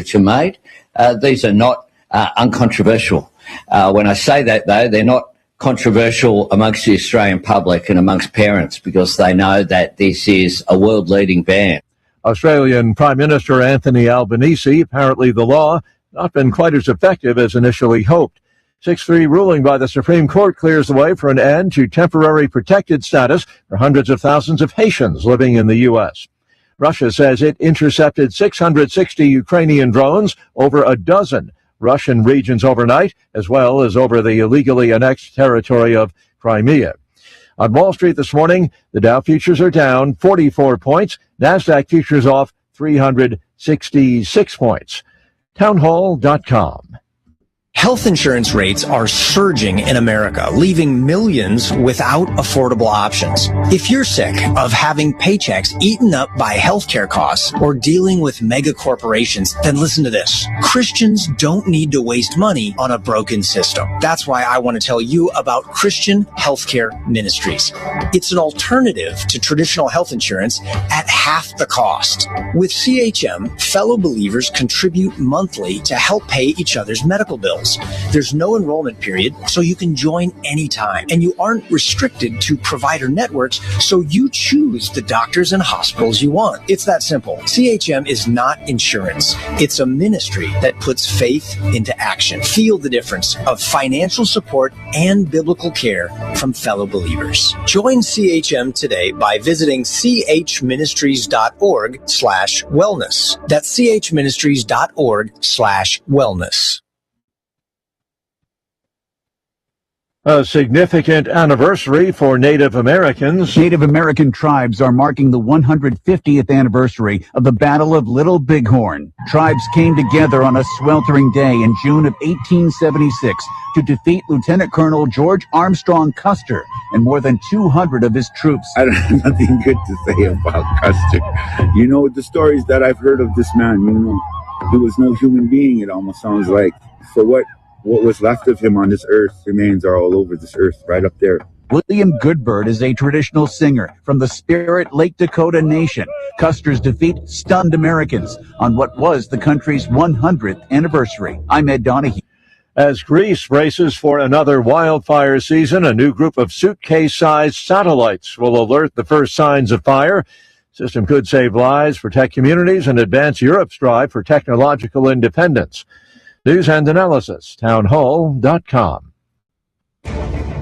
which are made. These are not uncontroversial. When I say that, though, they're not controversial amongst the Australian public and amongst parents because they know that this is a world-leading ban. Australian Prime Minister Anthony Albanese, apparently the law not been quite as effective as initially hoped. 6-3 ruling by the Supreme Court clears the way for an end to temporary protected status for hundreds of thousands of Haitians living in the U.S. Russia says it intercepted 660 Ukrainian drones over a dozen Russian regions overnight, as well as over the illegally annexed territory of Crimea. On Wall Street this morning, the Dow futures are down 44 points. NASDAQ futures off 366 points. Townhall.com. Health insurance rates are surging in America, leaving millions without affordable options. If you're sick of having paychecks eaten up by healthcare costs or dealing with mega corporations, then listen to this. Christians don't need to waste money on a broken system. That's why I want to tell you about Christian Healthcare Ministries. It's an alternative to traditional health insurance at half the cost. With CHM, fellow believers contribute monthly to help pay each other's medical bills. There's no enrollment period, so you can join anytime. And you aren't restricted to provider networks, so you choose the doctors and hospitals you want. It's that simple. CHM is not insurance. It's a ministry that puts faith into action. Feel the difference of financial support and biblical care from fellow believers. Join CHM today by visiting chministries.org/wellness. That's chministries.org/wellness. A significant anniversary for Native Americans. Native American tribes are marking the 150th anniversary of the Battle of Little Bighorn. Tribes came together on a sweltering day in June of 1876 to defeat Lieutenant Colonel George Armstrong Custer and more than 200 of his troops. I don't have nothing good to say about Custer. You know, the stories that I've heard of this man, you know, he was no human being, it almost sounds like. So what was left of him on this earth remains are all over this earth, right up there. William Goodbird is a traditional singer from the Spirit Lake Dakota Nation. Custer's defeat stunned Americans on what was the country's 100th anniversary. I'm Ed Donahue. As Greece braces for another wildfire season, a new group of suitcase-sized satellites will alert the first signs of fire. System could save lives, protect communities, and advance Europe's drive for technological independence. News and analysis, townhall.com.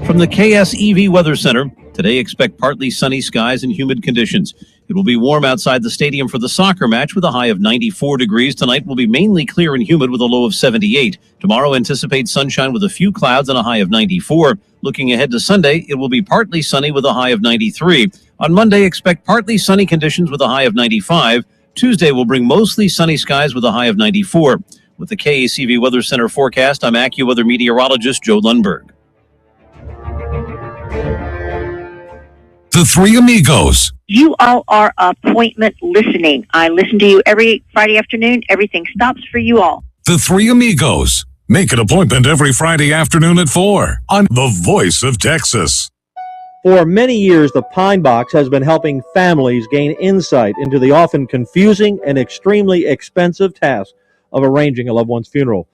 From the KSEV Weather Center, today expect partly sunny skies and humid conditions. It will be warm outside the stadium for the soccer match with a high of 94 degrees. Tonight will be mainly clear and humid with a low of 78. Tomorrow anticipate sunshine with a few clouds and a high of 94. Looking ahead to Sunday, it will be partly sunny with a high of 93. On Monday, expect partly sunny conditions with a high of 95. Tuesday will bring mostly sunny skies with a high of 94. With the KACV Weather Center forecast, I'm AccuWeather meteorologist Joe Lundberg. The Three Amigos. You all are appointment listening. I listen to you every Friday afternoon. Everything stops for you all. The Three Amigos. Make an appointment every Friday afternoon at 4 on The Voice of Texas. For many years, the Pine Box has been helping families gain insight into the often confusing and extremely expensive task of arranging a loved one's funeral.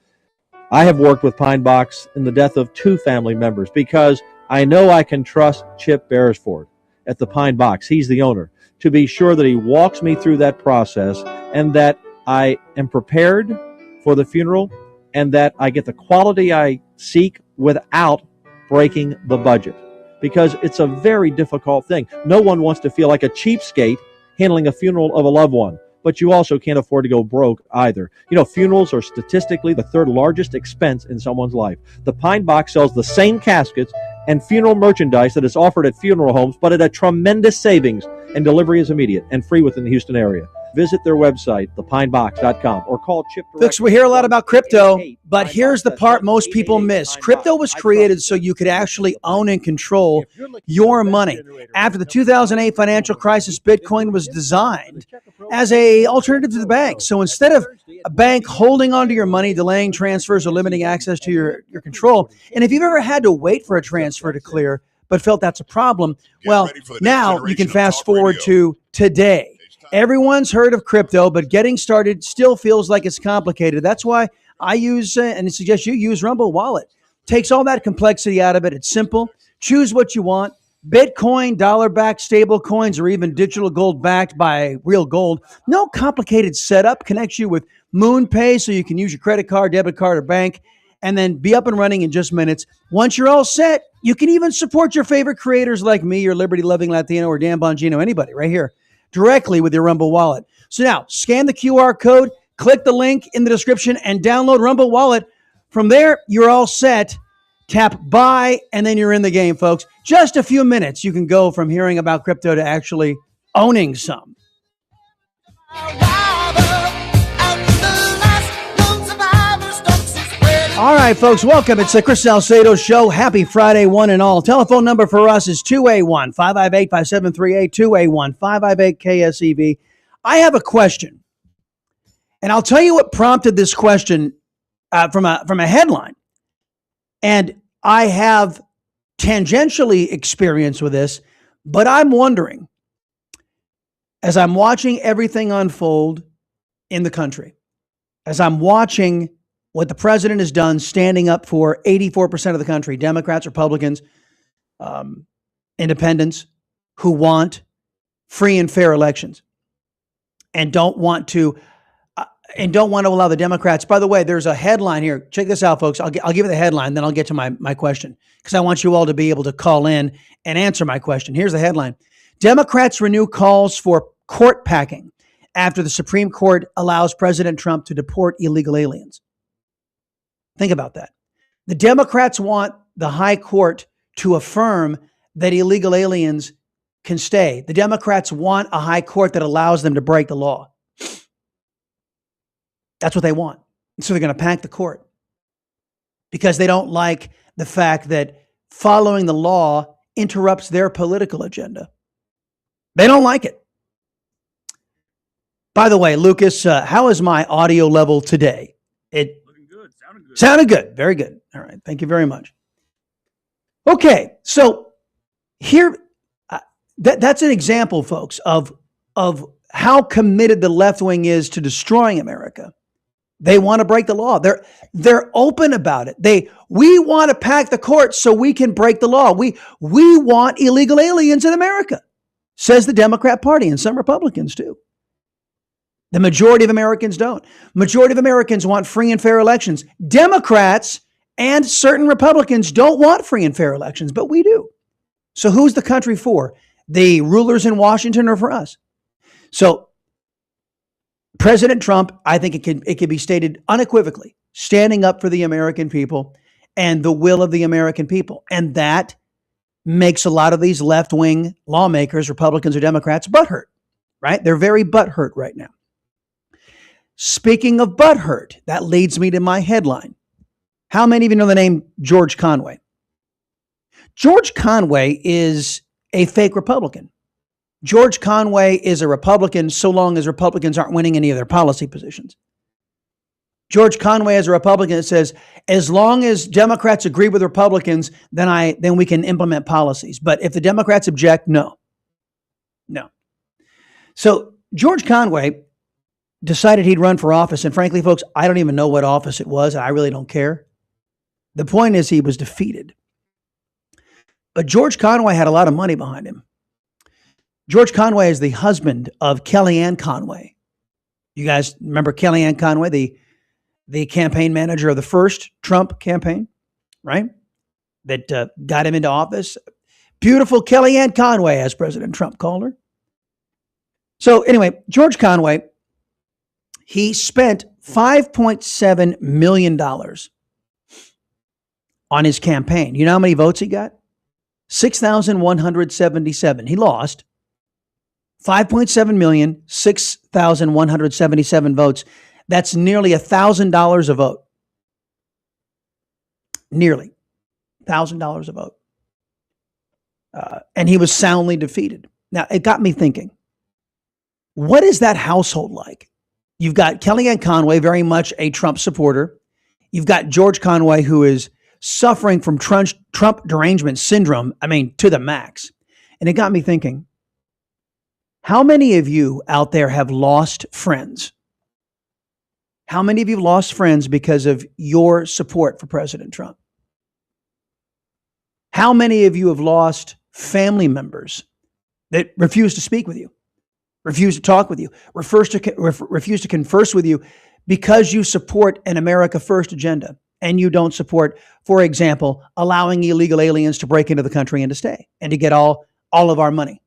I have worked with Pine Box in the death of 2 family members because I know I can trust Chip Beresford at the Pine Box. He's the owner, to be sure that he walks me through that process and that I am prepared for the funeral and that I get the quality I seek without breaking the budget, because it's a very difficult thing. No one wants to feel like a cheapskate handling a funeral of a loved one, but you also can't afford to go broke either. You know, funerals are statistically the 3rd largest expense in someone's life. The Pine Box sells the same caskets and funeral merchandise that is offered at funeral homes, but at a tremendous savings, and delivery is immediate and free within the Houston area. Visit their website, thepinebox.com, or call Chip directly. Folks, we hear a lot about crypto, but here's the part most people miss. Crypto was created so you could actually own and control your money. After the 2008 financial crisis, Bitcoin was designed as an alternative to the bank. So instead of a bank holding onto your money, delaying transfers, or limiting access to your control, and if you've ever had to wait for a transfer to clear but felt that's a problem, well, now you can fast forward to today. Everyone's heard of crypto, but getting started still feels like it's complicated. That's why I use, and suggest you use Rumble Wallet. Takes all that complexity out of it. It's simple. Choose what you want. Bitcoin, dollar-backed stable coins, or even digital gold backed by real gold. No complicated setup. Connects you with MoonPay so you can use your credit card, debit card, or bank, and then be up and running in just minutes. Once you're all set, you can even support your favorite creators like me, your liberty-loving Latino, or Dan Bongino, anybody right here, directly with your Rumble Wallet. So now, scan the QR code, click the link in the description, and download Rumble Wallet. From there, you're all set. Tap buy, and then you're in the game, folks. Just a few minutes, you can go from hearing about crypto to actually owning some. All right, folks, welcome. It's the Chris Salcedo Show. Happy Friday, one and all. Telephone number for us is 281-558-5738, 281-558-KSEV. I have a question, and I'll tell you what prompted this question from a headline. And I have tangentially experience with this, but I'm wondering, as I'm watching everything unfold in the country, as I'm watching what the president has done, standing up for 84% of the country, Democrats, Republicans, independents, who want free and fair elections and don't want to allow the Democrats. By the way, there's a headline here. Check this out, folks. I'll give you the headline, then I'll get to my question, because I want you all to be able to call in and answer my question. Here's the headline. Democrats renew calls for court packing after the Supreme Court allows President Trump to deport illegal aliens. Think about that. The Democrats want the high court to affirm that illegal aliens can stay. The Democrats want a high court that allows them to break the law. That's what they want. So they're going to pack the court because they don't like the fact that following the law interrupts their political agenda. They don't like it. By the way, Lucas, how is my audio level today? Looking good. Sounded good. Very good. All right. Thank you very much. Okay. So here, that's an example, folks, of how committed the left wing is to destroying America. They want to break the law. They're open about it. We want to pack the courts so we can break the law. We want illegal aliens in America, says the Democrat Party, and some Republicans too. The majority of Americans don't. Majority of Americans want free and fair elections. Democrats and certain Republicans don't want free and fair elections, but we do. So who's the country for? The rulers in Washington or for us? So President Trump, I think it can be stated unequivocally, standing up for the American people and the will of the American people. And that makes a lot of these left-wing lawmakers, Republicans or Democrats, butthurt, right? They're very butthurt right now. Speaking of butthurt, that leads me to my headline. How many of you know the name George Conway? George Conway is a fake Republican. George Conway is a Republican so long as Republicans aren't winning any of their policy positions. George Conway is a Republican that says, as long as Democrats agree with Republicans, then we can implement policies. But if the Democrats object, no. So George Conway decided he'd run for office. And frankly, folks, I don't even know what office it was. And I really don't care. The point is he was defeated. But George Conway had a lot of money behind him. George Conway is the husband of Kellyanne Conway. You guys remember Kellyanne Conway, the campaign manager of the first Trump campaign, right? That got him into office. Beautiful Kellyanne Conway, as President Trump called her. So anyway, George Conway, he spent $5.7 million on his campaign. You know how many votes he got? 6,177. He lost. 5.7 million, 6,177 votes. That's nearly $1,000 a vote. Nearly $1,000 a vote. And he was soundly defeated. Now, it got me thinking, what is that household like? You've got Kellyanne Conway, very much a Trump supporter. You've got George Conway, who is suffering from Trump derangement syndrome, to the max. And it got me thinking, How many of you out there have lost friends? How many of you have lost friends because of your support for President Trump? How many of you have lost family members that refuse to speak with you, refuse to talk with you, refuse to converse with you because you support an America First agenda and you don't support, for example, allowing illegal aliens to break into the country and to stay and to get all of our money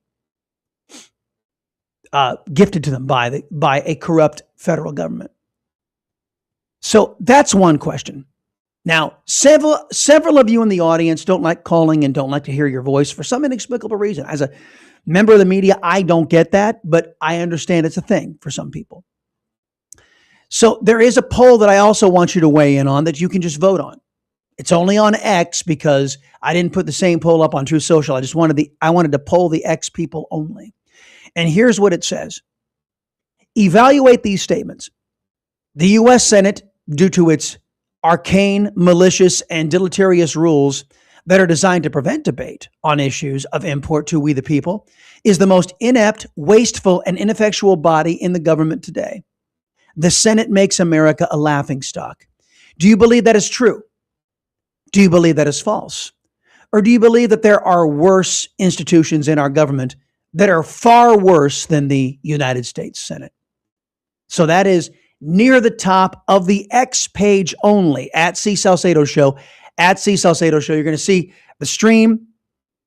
gifted to them by a corrupt federal government? So that's one question. Now, several of you in the audience don't like calling and don't like to hear your voice for some inexplicable reason. As a member of the media, I don't get that, but I understand it's a thing for some people. So there is a poll that I also want you to weigh in on that you can just vote on. It's only on X because I didn't put the same poll up on True Social. I wanted to poll the X people only. And here's what it says. Evaluate these statements. The U.S. Senate, due to its arcane, malicious, and deleterious rules that are designed to prevent debate on issues of import to we the people, is the most inept, wasteful, and ineffectual body in the government today. The Senate makes America a laughingstock. Do you believe that is true? Do you believe that is false? Or do you believe that there are worse institutions in our government that are far worse than the United States Senate? So that is near the top of the X page only at C. Salcedo Show. At C. Salcedo Show, you're going to see the stream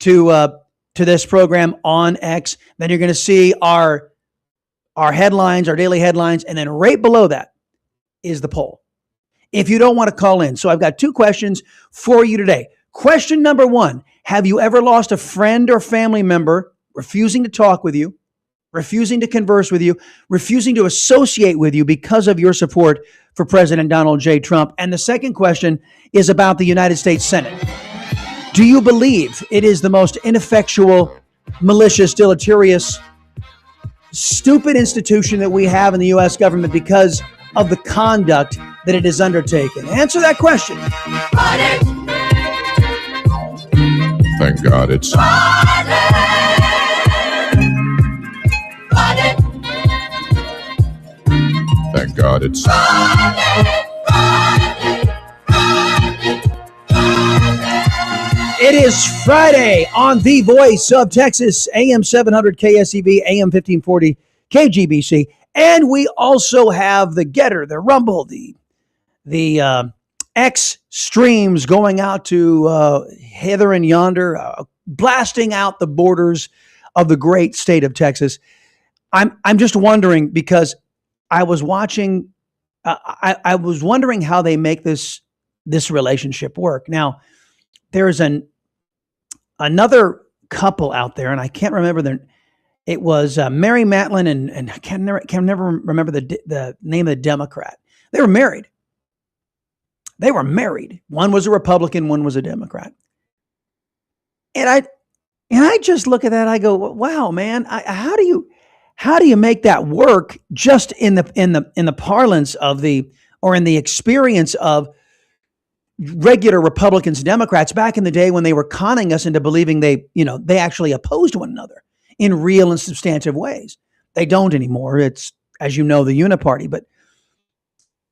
to this program on X. Then you're going to see our headlines, our daily headlines, and then right below that is the poll. If you don't want to call in, so I've got two questions for you today. Question number one: have you ever lost a friend or family member refusing to talk with you, refusing to converse with you, refusing to associate with you because of your support for President Donald J. Trump? And the second question is about the United States Senate. Do you believe it is the most ineffectual, malicious, deleterious, stupid institution that we have in the U.S. government because of the conduct that it has undertaken? Answer that question. Thank God it's... Thank God it's... It is Friday on The Voice of Texas, AM 700 KSEV, AM 1540 KGBC. And we also have the Getter, the Rumble, the X streams going out to hither and yonder, blasting out the borders of the great state of Texas. I'm just wondering, because I was watching, I was wondering how they make this relationship work. Now, there's another couple out there, and I can't remember it was Mary Matlin and I can never remember the name of the Democrat. They were married. One was a Republican, one was a Democrat. And I just look at that. I go, wow, man, how do you make that work just in the parlance of or in the experience of regular Republicans and Democrats back in the day when they were conning us into believing they actually opposed one another in real and substantive ways? They don't anymore. It's, as you know, the Uniparty. But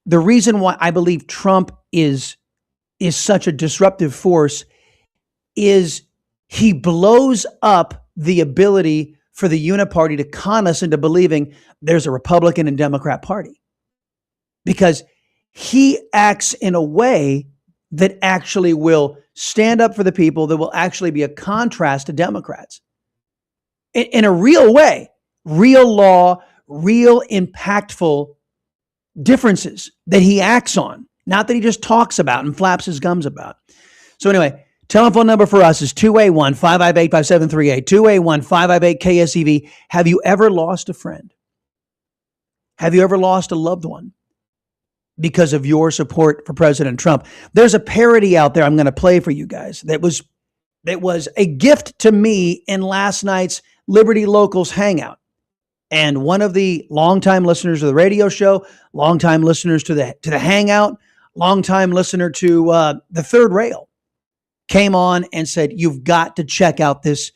the reason why I believe Trump is such a disruptive force is he blows up the ability for the Uniparty to con us into believing there's a Republican and Democrat party, because he acts in a way that actually will stand up for the people, that will actually be a contrast to Democrats in a real way, real law, real impactful differences that he acts on, not that he just talks about and flaps his gums about. So anyway, telephone number for us is 281-558-5738, 281-558-KSEV. Have you ever lost a friend? Have you ever lost a loved one because of your support for President Trump? There's a parody out there I'm going to play for you guys that was a gift to me in last night's Liberty Locals Hangout. And one of the longtime listeners of the radio show, longtime listeners to the Hangout, longtime listener to the Third Rail, came on and said, you've got to check out this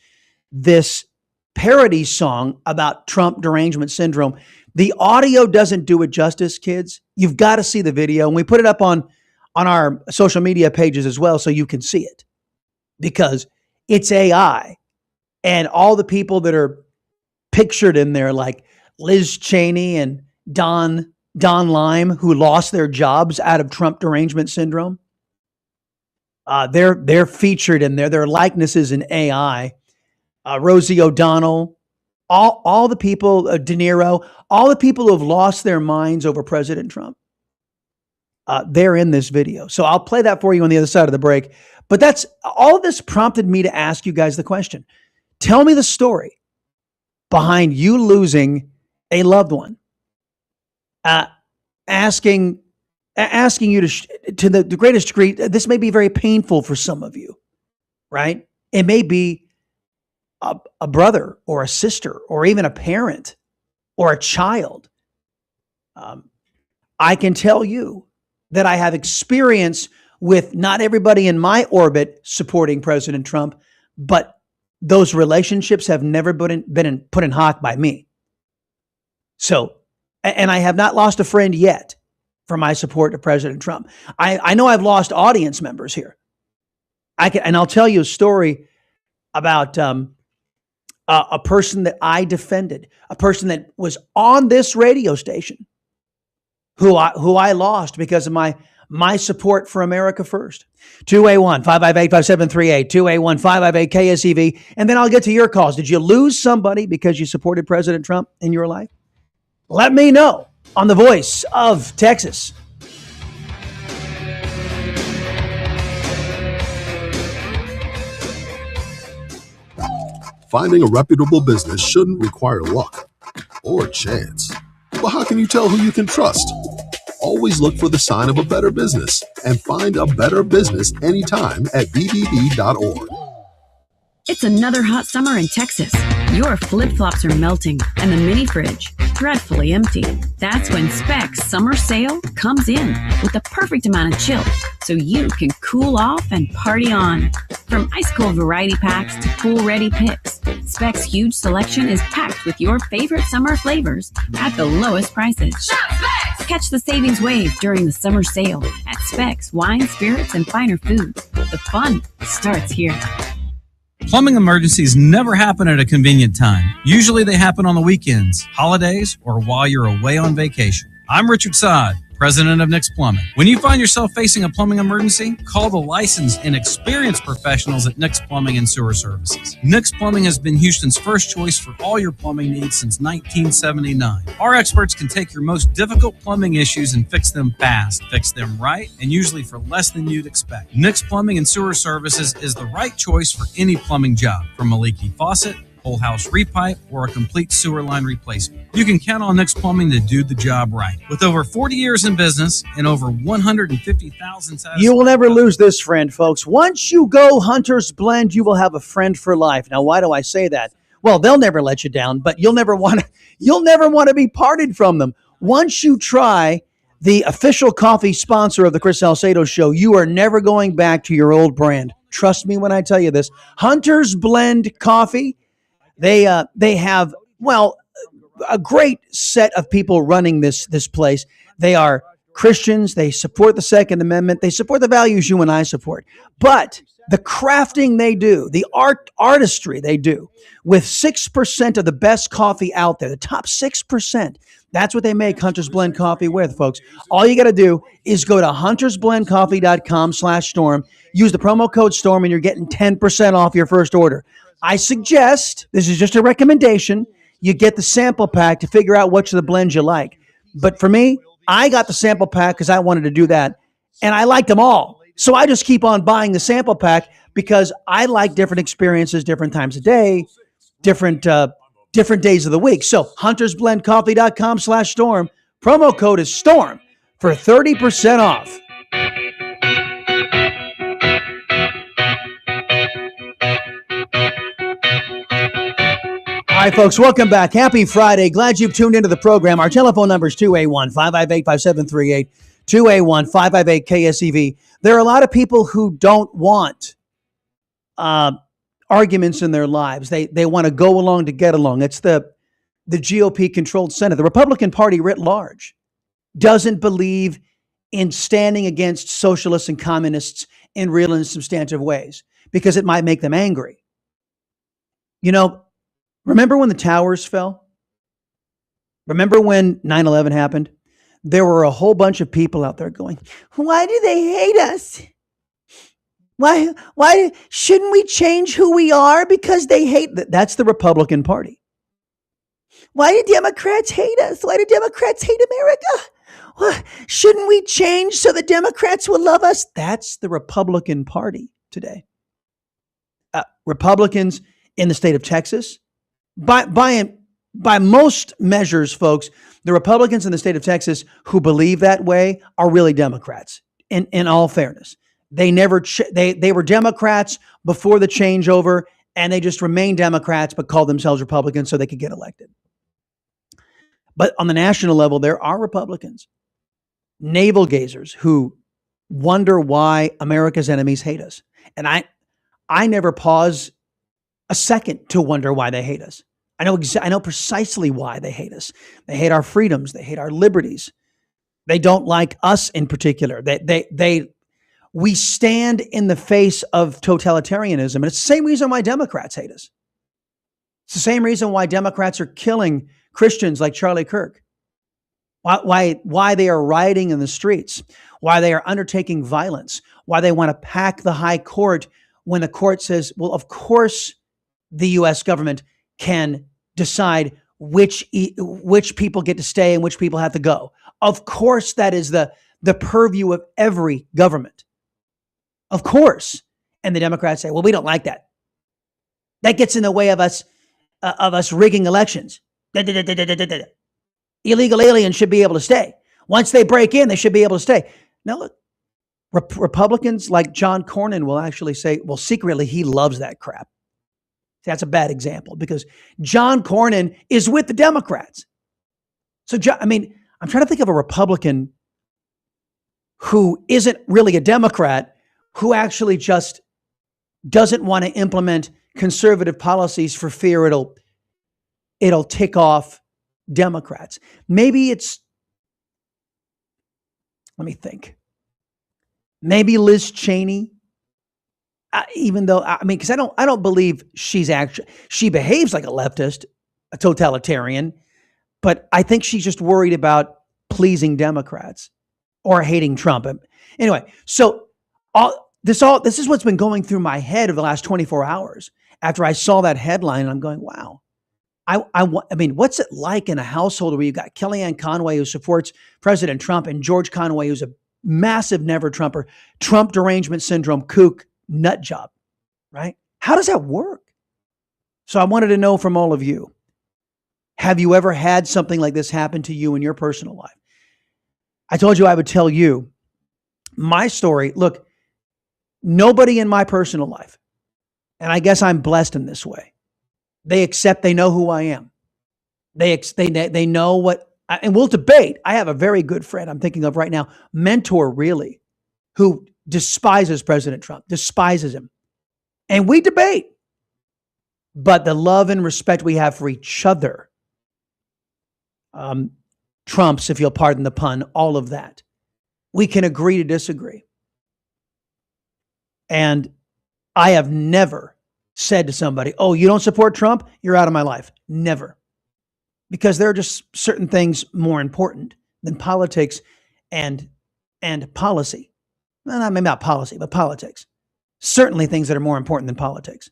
parody song about Trump derangement syndrome. The audio doesn't do it justice, kids. You've got to see the video. And we put it up on our social media pages as well so you can see it, because it's AI. And all the people that are pictured in there, like Liz Cheney and Don Lime, who lost their jobs out of Trump derangement syndrome, they're featured in there. Their likenesses in AI. Rosie O'Donnell, all the people, De Niro, all the people who have lost their minds over President Trump. They're in this video. So I'll play that for you on the other side of the break. But that's all of this prompted me to ask you guys the question. Tell me the story behind you losing a loved one. Asking you to the greatest degree. This may be very painful for some of you, right? It may be a brother or a sister or even a parent or a child. I can tell you that I have experience with not everybody in my orbit supporting President Trump, but those relationships have never been put in hock by me. So, and I have not lost a friend yet for my support of President Trump. I know I've lost audience members here. And I'll tell you a story about a person that I defended, a person that was on this radio station, who I lost because of my support for America First. 281-558-5738, 281-558-KSEV, and then I'll get to your calls. Did you lose somebody because you supported President Trump in your life? Let me know on the Voice of Texas. Finding a reputable business shouldn't require luck or chance. But how can you tell who you can trust? Always look for the sign of a better business and find a better business anytime at bbb.org. It's another hot summer in Texas. Your flip-flops are melting and the mini fridge dreadfully empty. That's when Specs Summer Sale comes in with the perfect amount of chill so you can cool off and party on. From ice-cold variety packs to pool-ready picks, Specs' huge selection is packed with your favorite summer flavors at the lowest prices. Shop Specs! Catch the savings wave during the summer sale at Specs Wine, Spirits, and Finer Foods. The fun starts here. Plumbing emergencies never happen at a convenient time. Usually they happen on the weekends, holidays, or while you're away on vacation. I'm Richard Saad, president of Nick's Plumbing. When you find yourself facing a plumbing emergency, call the licensed and experienced professionals at Nick's Plumbing and Sewer Services. Nick's Plumbing has been Houston's first choice for all your plumbing needs since 1979. Our experts can take your most difficult plumbing issues and fix them fast, fix them right, and usually for less than you'd expect. Nick's Plumbing and Sewer Services is the right choice for any plumbing job, from a leaky faucet, whole house repipe, or a complete sewer line replacement. You can count on Nick's Plumbing to do the job right. With over 40 years in business and over 150,000 satisfied... You will never lose this friend, folks. Once you go Hunter's Blend, you will have a friend for life. Now, why do I say that? Well, they'll never let you down, but you'll never want to be parted from them. Once you try the official coffee sponsor of the Chris Salcedo Show, you are never going back to your old brand. Trust me when I tell you this. Hunter's Blend Coffee. They have, well, a great set of people running this place. They are Christians. They support the Second Amendment. They support the values you and I support. But the crafting they do, the artistry they do, with 6% of the best coffee out there, the top 6%, that's what they make Hunter's Blend Coffee with, folks. All you got to do is go to huntersblendcoffee.com/storm. Use the promo code STORM and you're getting 10% off your first order. I suggest, this is just a recommendation, you get the sample pack to figure out which of the blends you like. But for me, I got the sample pack because I wanted to do that. And I liked them all. So I just keep on buying the sample pack because I like different experiences, different times of day, different days of the week. So huntersblendcoffee.com/storm. Promo code is STORM for 30% off. All right, folks, welcome back. Happy Friday. Glad you've tuned into the program. Our telephone number is 281-558-5738, 281-558-KSEV. There are a lot of people who don't want, or arguments in their lives. They want to go along to get along. It's the GOP controlled Senate. The Republican Party writ large doesn't believe in standing against socialists and communists in real and substantive ways because it might make them angry. You know, remember when the towers fell? Remember when 9/11 happened? There were a whole bunch of people out there going, why do they hate us? Why shouldn't we change who we are because they hate? That's the Republican Party. Why do Democrats hate us? Why do Democrats hate America? Well, shouldn't we change so the Democrats will love us? That's the Republican Party today. Republicans in the state of Texas, by most measures, folks, the Republicans in the state of Texas who believe that way are really Democrats. In all fairness, they were Democrats before the changeover, and they just remained Democrats but called themselves Republicans so they could get elected. But on the national level, there are Republicans, navel gazers, who wonder why America's enemies hate us. And I never pause a second to wonder why they hate us. I know precisely why they hate us. They hate our freedoms. They hate our liberties. They don't like us in particular. We stand in the face of totalitarianism. And it's the same reason why Democrats hate us. It's the same reason why Democrats are killing Christians like Charlie Kirk. Why they are rioting in the streets. Why they are undertaking violence. Why they want to pack the high court when the court says, well, of course the U.S. government can decide which people get to stay and which people have to go. Of course, that is the purview of every government. Of course. And the Democrats say, well, we don't like that. That gets in the way of us rigging elections. Illegal aliens should be able to stay. Once they break in, they should be able to stay. Now, look, Republicans like John Cornyn will actually say, well, secretly, he loves that crap. That's a bad example because John Cornyn is with the Democrats. So, I'm trying to think of a Republican who isn't really a Democrat, who actually just doesn't want to implement conservative policies for fear it'll tick off Democrats. Maybe let me think. Maybe Liz Cheney. Even though, because I don't believe she behaves like a leftist, a totalitarian, but I think she's just worried about pleasing Democrats or hating Trump. Anyway, so this is what's been going through my head over the last 24 hours after I saw that headline. And I'm going, wow. I mean, what's it like in a household where you've got Kellyanne Conway, who supports President Trump, and George Conway, who's a massive never-Trumper, Trump derangement syndrome, kook, nut job, right? How does that work? So I wanted to know from all of you, have you ever had something like this happen to you in your personal life? I told you I would tell you my story. Look, nobody in my personal life, and I guess I'm blessed in this way, they know who I am. They know what, and we'll debate. I have a very good friend I'm thinking of right now, mentor really, who despises President Trump, despises him. And we debate. But the love and respect we have for each other trumps, if you'll pardon the pun, all of that. We can agree to disagree. And I have never said to somebody, oh, you don't support Trump? You're out of my life. Never. Because there are just certain things more important than politics and policy. Well, maybe not policy, but politics. Certainly things that are more important than politics.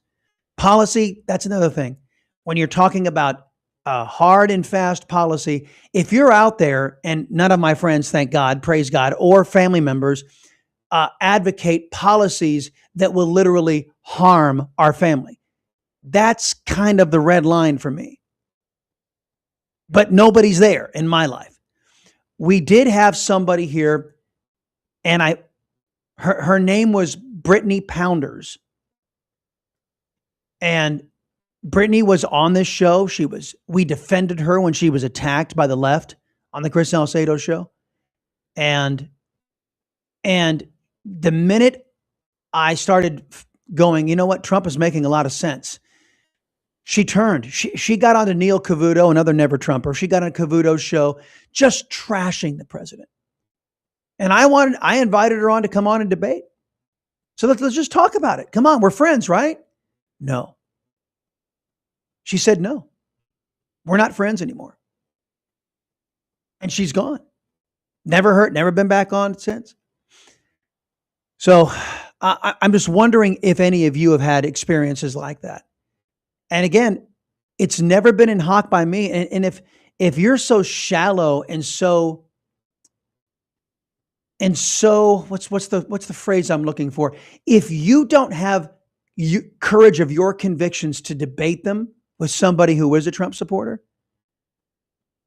Policy, that's another thing. When you're talking about a hard and fast policy, if you're out there, and none of my friends, thank God, praise God, or family members advocate policies that will literally harm our family, that's kind of the red line for me. But nobody's there in my life. We did have somebody here, and her name was Brittany Pounders. And Brittany was on this show. We defended her when she was attacked by the left on the Chris Salcedo show. And the minute I started going, you know what? Trump is making a lot of sense. She turned. She got onto Neil Cavuto, another never Trumper. She got on Cavuto's show, just trashing the president. And I invited her on to come on and debate. So let's just talk about it. Come on, we're friends, right? No. She said no. We're not friends anymore. And she's gone. Never been back on since. So I'm just wondering if any of you have had experiences like that. And again, it's never been in hock by me. And if you're so shallow and so what's the phrase I'm looking for? If you don't have courage of your convictions to debate them with somebody who is a Trump supporter,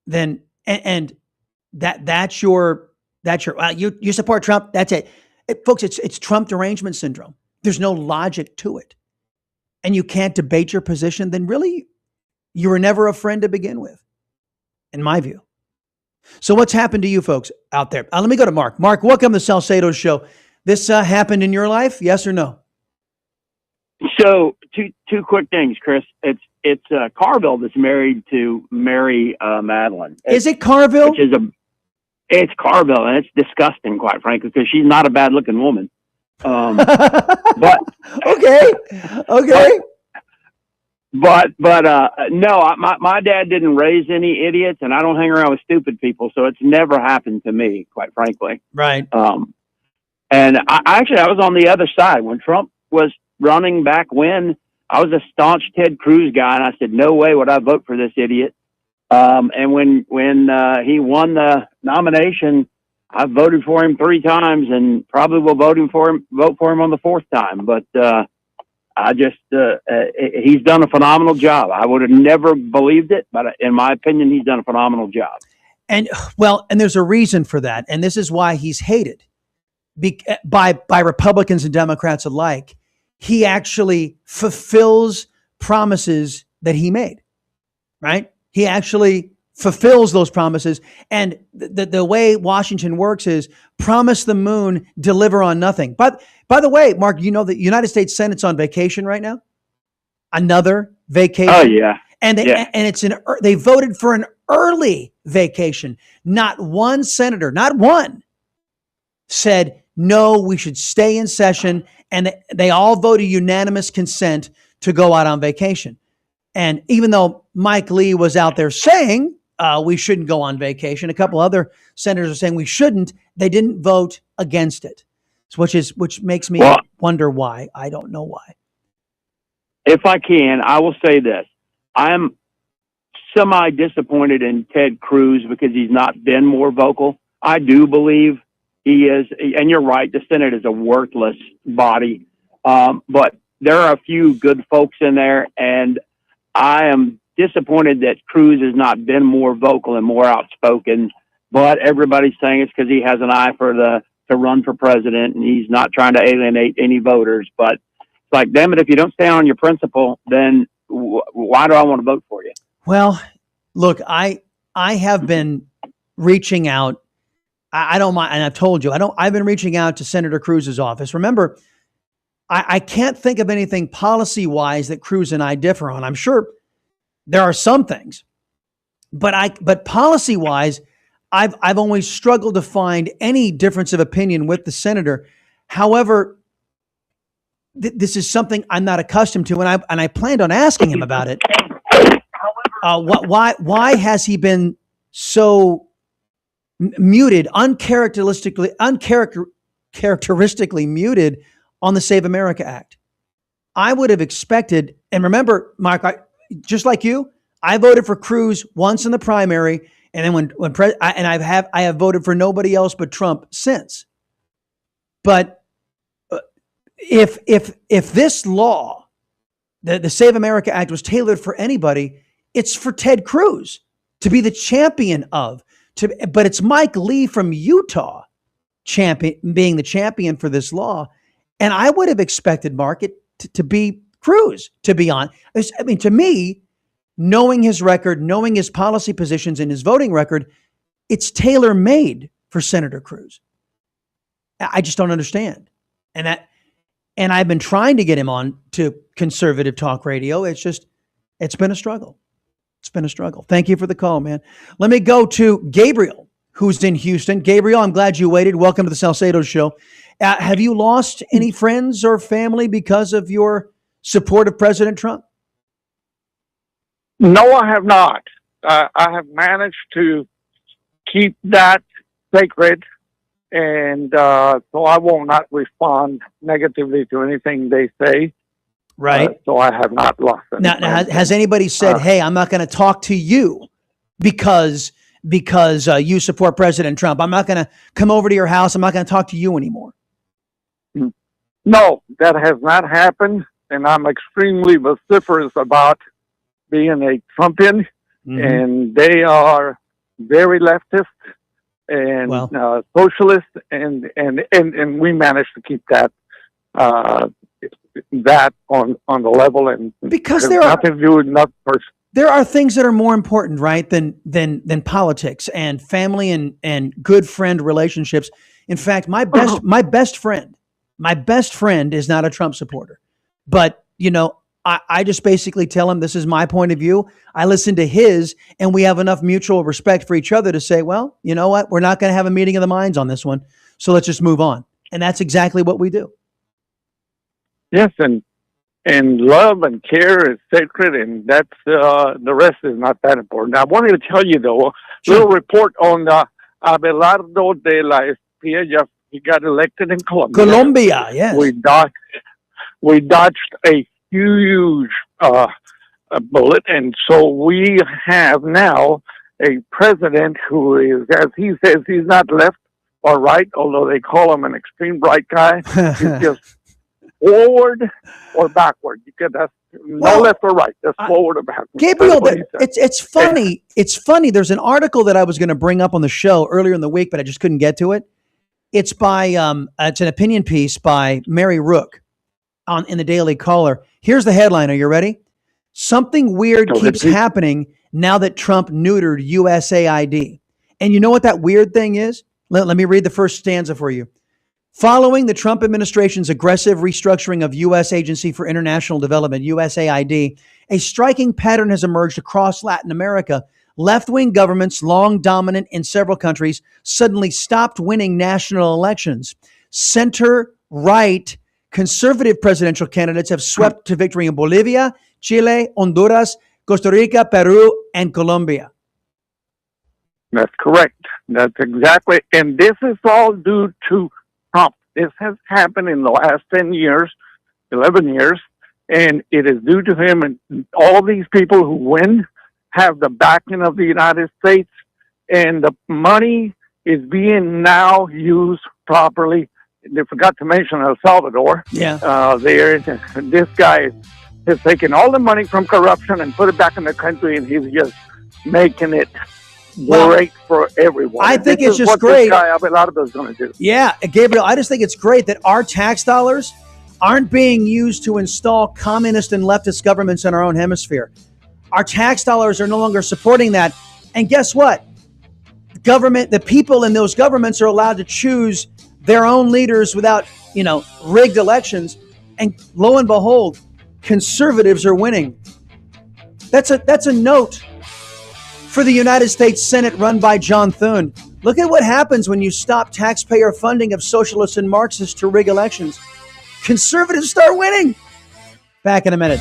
then and that's your you support Trump. That's it. Folks, it's Trump derangement syndrome. There's no logic to it. And you can't debate your position, then really you were never a friend to begin with, in my view. So what's happened to you folks out there? Let me go to Mark. Mark, welcome to the Salcedo Show. This happened in your life, yes or no? So two quick things, Chris. It's Carville that's married to Mary Madeline. Is it Carville? It's Carville, and it's disgusting, quite frankly, because she's not a bad-looking woman. But okay. But no, my dad didn't raise any idiots, and I don't hang around with stupid people, so it's never happened to me, quite frankly. Right. And I was on the other side when Trump was running back when. I was a staunch Ted Cruz guy, and I said, no way would I vote for this idiot. And when he won the nomination, I voted for him 3 times, and probably will vote for him on the 4th time. But he's done a phenomenal job. I would have never believed it, but in my opinion, he's done a phenomenal job. And there's a reason for that, and this is why he's hated by Republicans and Democrats alike. He actually fulfills promises that he made, right? He actually fulfills those promises. And the way Washington works is promise the moon, deliver on nothing. But by the way, Mark, you know the United States Senate's on vacation right now? Another vacation. Oh, yeah. And they voted for an early vacation. Not one senator, not one, said, no, we should stay in session. And they all voted unanimous consent to go out on vacation. And even though Mike Lee was out there saying we shouldn't go on vacation, a couple other senators are saying we shouldn't. They didn't vote against it, which makes me wonder why. I don't know why. If I can, I will say this. I'm semi-disappointed in Ted Cruz because he's not been more vocal. I do believe he is, and you're right, the Senate is a worthless body. But there are a few good folks in there, and I am disappointed that Cruz has not been more vocal and more outspoken. But everybody's saying it's because he has an eye to run for president, and he's not trying to alienate any voters. But it's like, damn it, if you don't stand on your principle, then why do I want to vote for you? Well, look, I have been reaching out. I don't mind, and I've told you, I've been reaching out to Senator Cruz's office. Remember, I can't think of anything policy-wise that Cruz and I differ on. I'm sure there are some things, but policy-wise, I've always struggled to find any difference of opinion with the senator. However, this is something I'm not accustomed to, and I planned on asking him about it. Why has he been so muted, uncharacteristically muted on the Save America Act? I would have expected, and remember, Mark, just like you, I voted for Cruz once in the primary, and then I have voted for nobody else but Trump since. But if this law, the Save America Act, was tailored for anybody, it's for Ted Cruz to be the champion of. But it's Mike Lee from Utah being the champion for this law. And I would have expected, Mark, it to be Cruz, to be on. I mean, to me, knowing his record, knowing his policy positions and his voting record, it's tailor-made for Senator Cruz. I just don't understand. And And I've been trying to get him on to conservative talk radio. It's been a struggle. It's been a struggle. Thank you for the call, man. Let me go to Gabriel, who's in Houston. Gabriel, I'm glad you waited. Welcome to the Salcedo Show. Have you lost any friends or family because of your support of President Trump? No, I have not. I have managed to keep that sacred, and so I will not respond negatively to anything they say. Right. So I have not lost them. Now, has anybody said, hey, I'm not going to talk to you because you support President Trump? I'm not going to come over to your house. I'm not going to talk to you anymore. No, that has not happened, and I'm extremely vociferous about being a Trumpian, and they are very leftist and socialist, and we managed to keep that on the level, and because there nothing to do with nothing person. There are things that are more important, right, than politics and family and good friend relationships. In fact, my best friend is not a Trump supporter, but I just basically tell him this is my point of view. I listen to his, and we have enough mutual respect for each other to say, well, you know what? We're not going to have a meeting of the minds on this one, so let's just move on. And that's exactly what we do. Yes, and love and care is sacred, and that's the rest is not that important. I wanted to tell you, though, a little report on Abelardo de la Espriella. He got elected in Colombia. Colombia, yes. We dodged a huge bullet, and so we have now a president who is, as he says, he's not left or right, although they call him an extreme right guy. He's just forward or backward. That's no left or right. Just forward or backward. Gabriel, it's funny. It's funny. There's an article that I was going to bring up on the show earlier in the week, but I just couldn't get to it. It's by it's an opinion piece by Mary Rook in the Daily Caller. Here's the headline. Are you ready? Something weird keeps happening now that Trump neutered USAID. And you know what that weird thing is? Let me read the first stanza for you. Following the Trump administration's aggressive restructuring of U.S. Agency for International Development, USAID, a striking pattern has emerged across Latin America. Left-wing governments, long dominant in several countries, suddenly stopped winning national elections. Center-right conservative presidential candidates have swept to victory in Bolivia, Chile, Honduras, Costa Rica, Peru, and Colombia. That's correct. That's exactly. And this is all due to Trump. This has happened in the last 10 years, 11 years, and it is due to him. And all these people who win have the backing of the United States, and the money is being now used properly. They forgot to mention El Salvador. Yeah. This guy has taken all the money from corruption and put it back in the country, and he's just making it great for everyone. I think it's just what great. This guy Abelardo is going to do. Yeah, Gabriel, I just think it's great that our tax dollars aren't being used to install communist and leftist governments in our own hemisphere. Our tax dollars are no longer supporting that. And guess what? The people in those governments are allowed to choose their own leaders without, rigged elections. And lo and behold, conservatives are winning. That's a note for the United States Senate run by John Thune. Look at what happens when you stop taxpayer funding of socialists and Marxists to rig elections. Conservatives start winning. Back in a minute.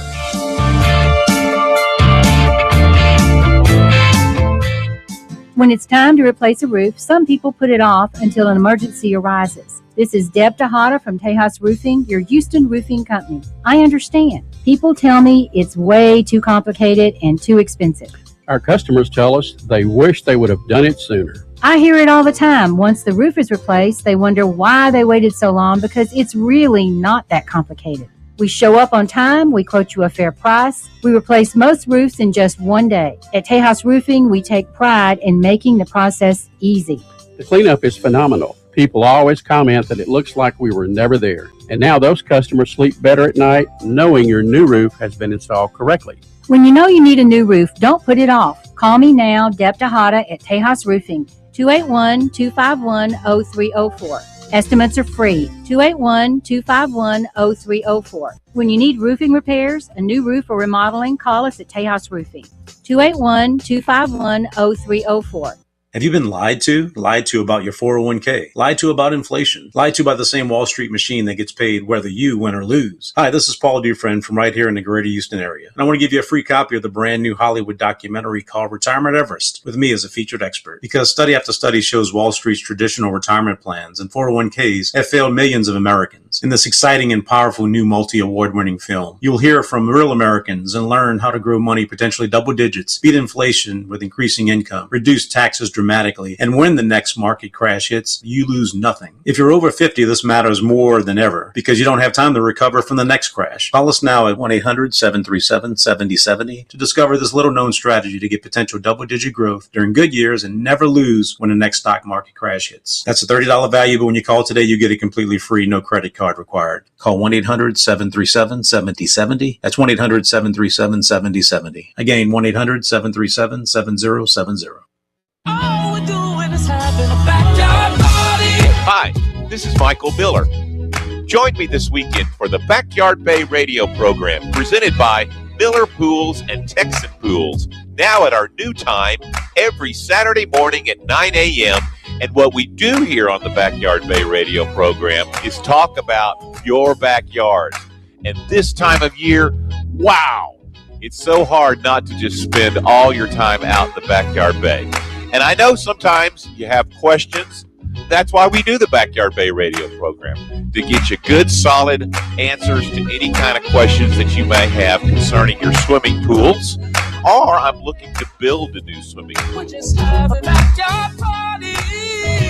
When it's time to replace a roof, some people put it off until an emergency arises. This is Deb Tejada from Tejas Roofing, your Houston roofing company. I understand. People tell me it's way too complicated and too expensive. Our customers tell us they wish they would have done it sooner. I hear it all the time. Once the roof is replaced, they wonder why they waited so long because it's really not that complicated. We show up on time, we quote you a fair price, we replace most roofs in just one day. At Tejas Roofing, we take pride in making the process easy. The cleanup is phenomenal. People always comment that it looks like we were never there. And now those customers sleep better at night knowing your new roof has been installed correctly. When you know you need a new roof, don't put it off. Call me now, Deb Tejada at Tejas Roofing, 281-251-0304. Estimates are free. 281-251-0304. When you need roofing repairs, a new roof, or remodeling, call us at Tejas Roofing. 281-251-0304. Have you been lied to? Lied to about your 401k? Lied to about inflation? Lied to by the same Wall Street machine that gets paid whether you win or lose? Hi, this is Paul Dufresne from right here in the greater Houston area. And I want to give you a free copy of the brand new Hollywood documentary called Retirement Everest, with me as a featured expert. Because study after study shows Wall Street's traditional retirement plans and 401ks have failed millions of Americans. In this exciting and powerful new multi-award winning film, you'll hear from real Americans and learn how to grow money potentially double digits, beat inflation with increasing income, reduce taxes dramatically, and when the next market crash hits, you lose nothing. If you're over 50, this matters more than ever because you don't have time to recover from the next crash. Call us now at 1-800-737-7070 to discover this little-known strategy to get potential double-digit growth during good years and never lose when the next stock market crash hits. That's a $30 value, but when you call today, you get it completely free, no credit card required. Call 1-800-737-7070. That's 1-800-737-7070. Again, 1-800-737-7070. Hi, this is Michael Miller. Join me this weekend for the Backyard Bay radio program presented by Miller Pools and Texan Pools, now at our new time every Saturday morning at 9 a.m. And what we do here on the Backyard Bay radio program is talk about your backyard. And this time of year, wow, it's so hard not to just spend all your time out in the Backyard Bay. And I know sometimes you have questions. That's why we do the Backyard Bay radio program, to get you good, solid answers to any kind of questions that you may have concerning your swimming pools, or I'm looking to build a new swimming pool.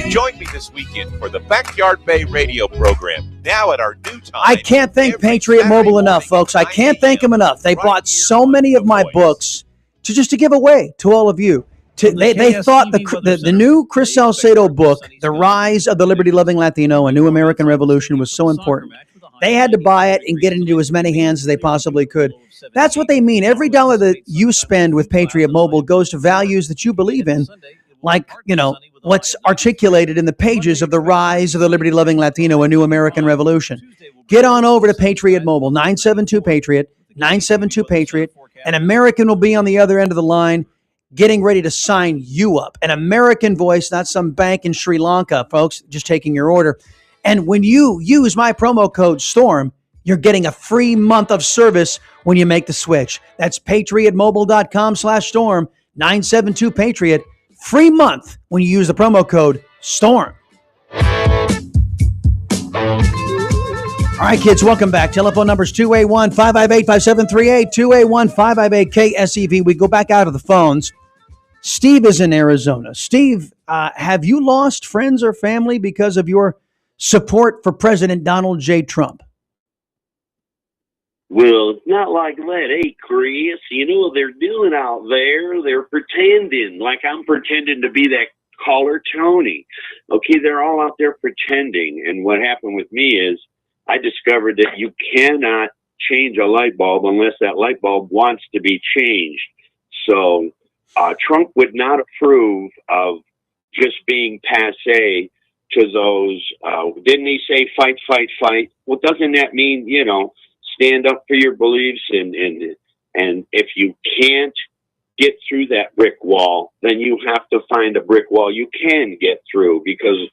Join me this weekend for the Backyard Bay radio program, now at our new time. I can't thank Patriot Mobile enough, folks. I can't thank them enough. They bought so many of my books to give away to all of you. They thought the new Chris Salcedo book, The Rise of the Liberty-Loving Latino, A New American Revolution, was so important. They had to buy it and get it into as many hands as they possibly could. That's what they mean. Every dollar that you spend with Patriot Mobile goes to values that you believe in, like, what's articulated in the pages of The Rise of the Liberty-Loving Latino, A New American Revolution. Get on over to Patriot Mobile, 972-PATRIOT, 972-PATRIOT. An American will be on the other end of the line, getting ready to sign you up. An American voice, not some bank in Sri Lanka, folks, just taking your order. And when you use my promo code STORM, you're getting a free month of service when you make the switch. That's patriotmobile.com/storm, 972-PATRIOT. Free month when you use the promo code STORM. All right, kids, welcome back. Telephone numbers 281-558-5738, 281-558-KSEV. We go back out of the phones. Steve is in Arizona. Steve, have you lost friends or family because of your support for President Donald J. Trump? Well, it's not like that, hey, Chris. You know what they're doing out there? They're pretending, like I'm pretending to be that caller Tony. Okay, they're all out there pretending. And what happened with me is I discovered that you cannot change a light bulb unless that light bulb wants to be changed. So Trump would not approve of just being passé to those. Didn't he say fight, fight, fight? Well, doesn't that mean, stand up for your beliefs? And if you can't get through that brick wall, then you have to find a brick wall you can get through, because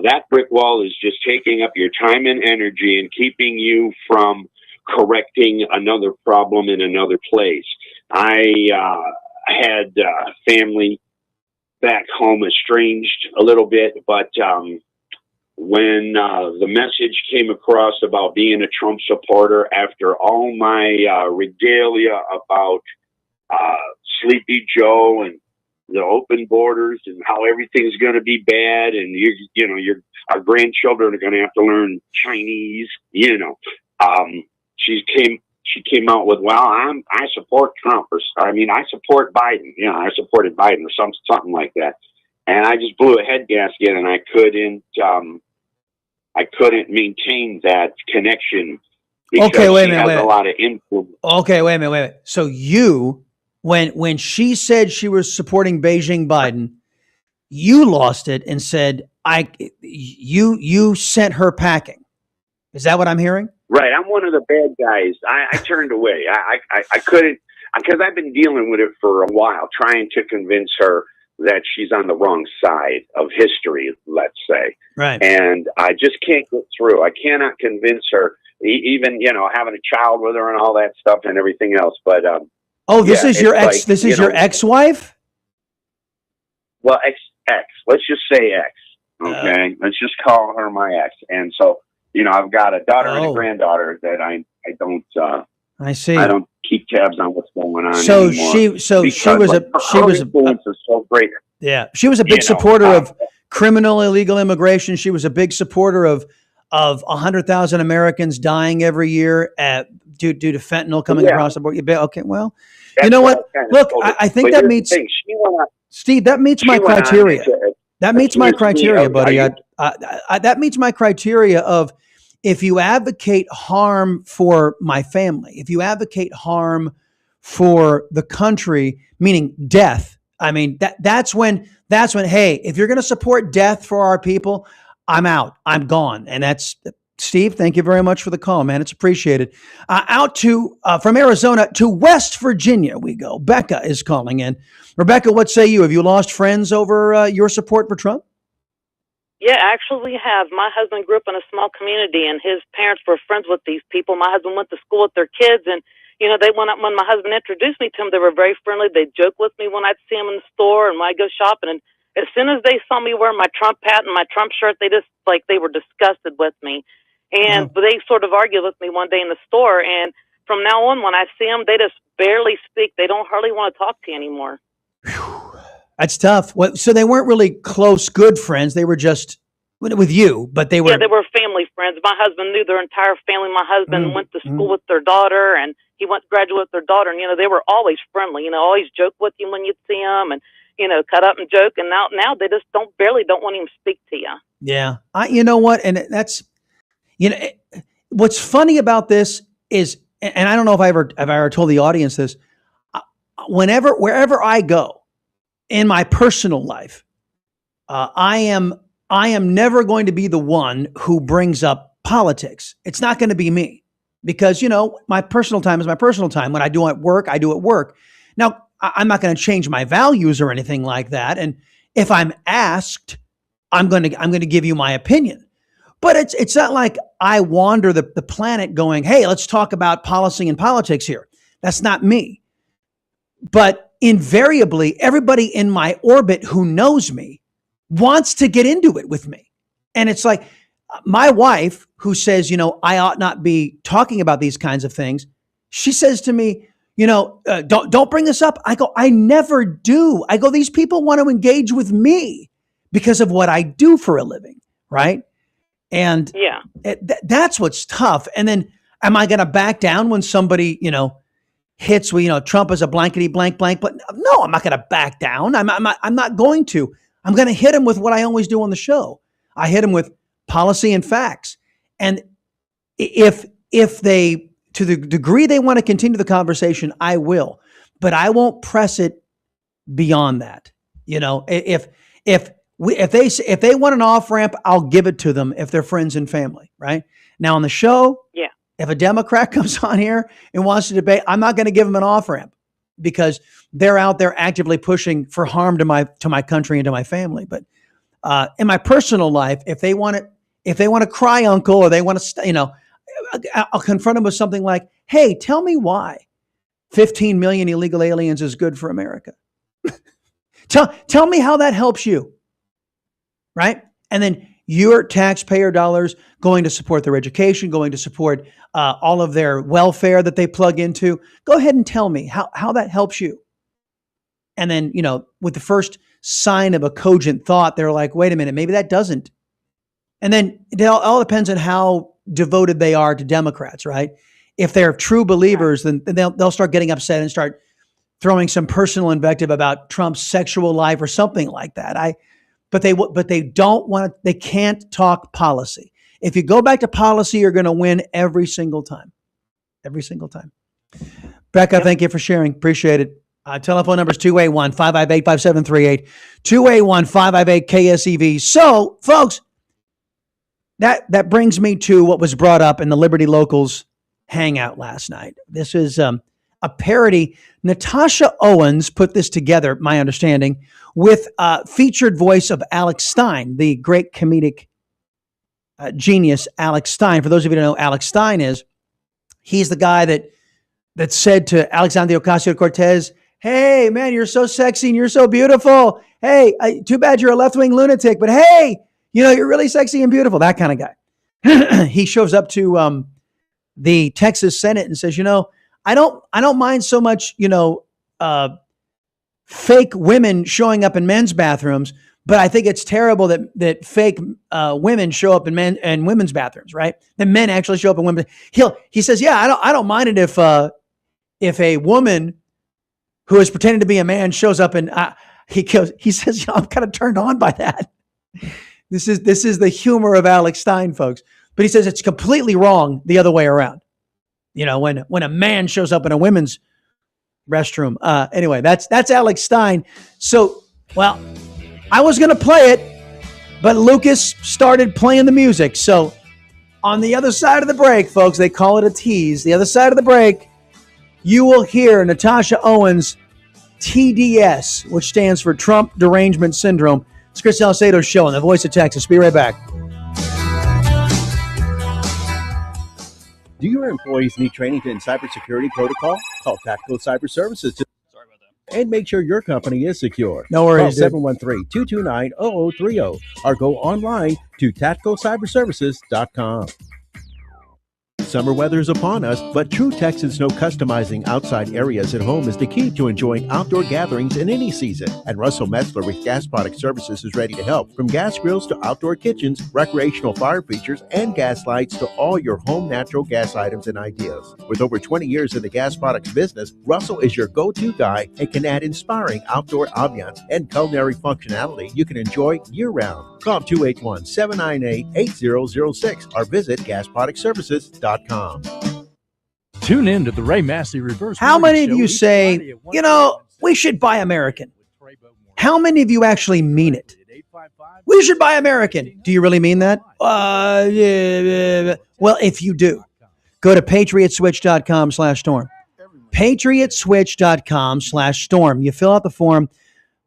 that brick wall is just taking up your time and energy and keeping you from correcting another problem in another place. I had family back home estranged a little bit, but when the message came across about being a Trump supporter, after all my regalia about Sleepy Joe and the open borders and how everything's going to be bad, and our grandchildren are going to have to learn Chinese. She came out with, "Well, I support Trump," I support Biden. I supported Biden or something like that, and I just blew a head gasket, and I couldn't maintain that connection because she has a lot of influence. Okay, wait a minute. So you. When she said she was supporting Beijing Biden, You lost it and said, you sent her packing. Is that what I'm hearing? Right. I'm one of the bad guys. I turned away. I couldn't, because I've been dealing with it for a while, trying to convince her that she's on the wrong side of history, let's say. Right. And I just can't get through. I cannot convince her, even, having a child with her and all that stuff and everything else. But, this is your ex, this is your ex-wife? Well, ex. Let's just say ex. Okay. Let's just call her my ex. And so, I've got a daughter and a granddaughter that I don't, I see. I don't keep tabs on what's going on So anymore. she was so great. Yeah, she was a big supporter of criminal illegal immigration. She was a big supporter of 100,000 Americans dying every year due to fentanyl coming across the board. Okay, well, you know what? Look, I think that meets Steve. That meets my criteria. That meets my criteria, buddy. That meets my criteria of, if you advocate harm for my family, if you advocate harm for the country, meaning death, I mean, that's when, hey, if you're going to support death for our people, I'm out, I'm gone. And that's, Steve, thank you very much for the call, man. It's appreciated. From Arizona to West Virginia we go. Becca is calling in. Rebecca, what say you? Have you lost friends over your support for Trump? Yeah, actually we have. My husband grew up in a small community, and his parents were friends with these people. My husband went to school with their kids, and, they went up when my husband introduced me to them. They were very friendly. They'd joke with me when I'd see them in the store and when I'd go shopping. And as soon as they saw me wear my Trump hat and my Trump shirt, they just, they were disgusted with me. And they sort of argued with me one day in the store. And from now on, when I see them, they just barely speak. They don't hardly want to talk to you anymore. That's tough. So they weren't really close, good friends. They were just with you, but they were. Yeah, they were family friends. My husband knew their entire family. My husband went to school with their daughter, and he went to graduate with their daughter. And, they were always friendly, always joke with you when you'd see them and, cut up and joke. And now they just barely don't want to even speak to you. Yeah. You know what? And that's, what's funny about this is, and I don't know if I ever told the audience this, wherever I go in my personal life, I am never going to be the one who brings up politics. It's not going to be me, because, my personal time is my personal time. When I do at work, I do at work. Now, I'm not going to change my values or anything like that. And if I'm asked, I'm going to give you my opinion. But it's not like I wander the planet going, hey, let's talk about policy and politics here. That's not me. But invariably, everybody in my orbit who knows me wants to get into it with me. And it's like my wife, who says, I ought not be talking about these kinds of things. She says to me, don't bring this up. I go, I never do. I go, these people want to engage with me because of what I do for a living. Right. And yeah, that's what's tough. And then am I going to back down when somebody, hits with, Trump is a blankety blank blank, but no, I'm not going to back down. I'm not going to. I'm going to hit him with what I always do on the show. I hit him with policy and facts. And if they, to the degree they want to continue the conversation, I will, but I won't press it beyond that. If they want an off ramp, I'll give it to them if they're friends and family. Right now on the show. Yeah. If a Democrat comes on here and wants to debate, I'm not going to give them an off ramp, because they're out there actively pushing for harm to my country and to my family. But in my personal life, if they want to cry uncle, or they want to, I'll confront them with something like, hey, tell me why 15 million illegal aliens is good for America. Tell me how that helps you. Right. And then your taxpayer dollars going to support their education, going to support all of their welfare that they plug into. Go ahead and tell me how that helps you. And then, with the first sign of a cogent thought, they're like, wait a minute, maybe that doesn't. And then it all depends on how devoted they are to Democrats, right? If they're true believers, then they'll start getting upset and start throwing some personal invective about Trump's sexual life or something like that. But they don't want to, they can't talk policy. If you go back to policy, you're going to win every single time. Every single time. Becca, thank you for sharing. Appreciate it. Telephone number is 281-558-5738, 281-558-KSEV. So, folks, that brings me to what was brought up in the Liberty Locals hangout last night. This is a parody. Natasha Owens put this together, my understanding, with featured voice of Alex Stein, the great comedic genius Alex Stein. For those of you who don't know who Alex Stein is, he's the guy that said to Alexandria Ocasio-Cortez, "Hey, man, you're so sexy and you're so beautiful. Hey, too bad you're a left-wing lunatic, but hey, you're really sexy and beautiful." That kind of guy. He shows up to the Texas Senate and says, I don't mind so much, fake women showing up in men's bathrooms, but I think it's terrible that fake women show up in men and women's bathrooms, right? The men actually show up in women. He says, yeah, I don't mind it if a woman who is pretending to be a man shows up and he says, I'm kind of turned on by that. This is the humor of Alex Stein, folks. But he says it's completely wrong the other way around. When a man shows up in a women's restroom. Anyway, that's Alex Stein. So, well, I was going to play it, but Lucas started playing the music. So on the other side of the break, folks, they call it a tease. The other side of the break, you will hear Natasha Owens' TDS, which stands for Trump Derangement Syndrome. It's Chris Salcedo's show on The Voice of Texas. Be right back. Do your employees need training in cybersecurity protocol? Call Tactical Cyber Services and make sure your company is secure. No worries. Call 713-229-0030 or go online to tacticalcyberservices.com. Summer weather is upon us, but true Texans know customizing outside areas at home is the key to enjoying outdoor gatherings in any season. And Russell Metzler with Gas Product Services is ready to help. From gas grills to outdoor kitchens, recreational fire features, and gas lights to all your home natural gas items and ideas. With over 20 years in the gas products business, Russell is your go-to guy and can add inspiring outdoor ambiance and culinary functionality you can enjoy year-round. Call 281-798-8006 or visit gasproductservices.com. Tune in to the Ray Massey Reverse. How many of you say, we should buy American? How many of you actually mean it? We should buy American. Do you really mean that? Yeah. Well, if you do, go to patriotswitch.com/storm. patriotswitch.com/storm. You fill out the form.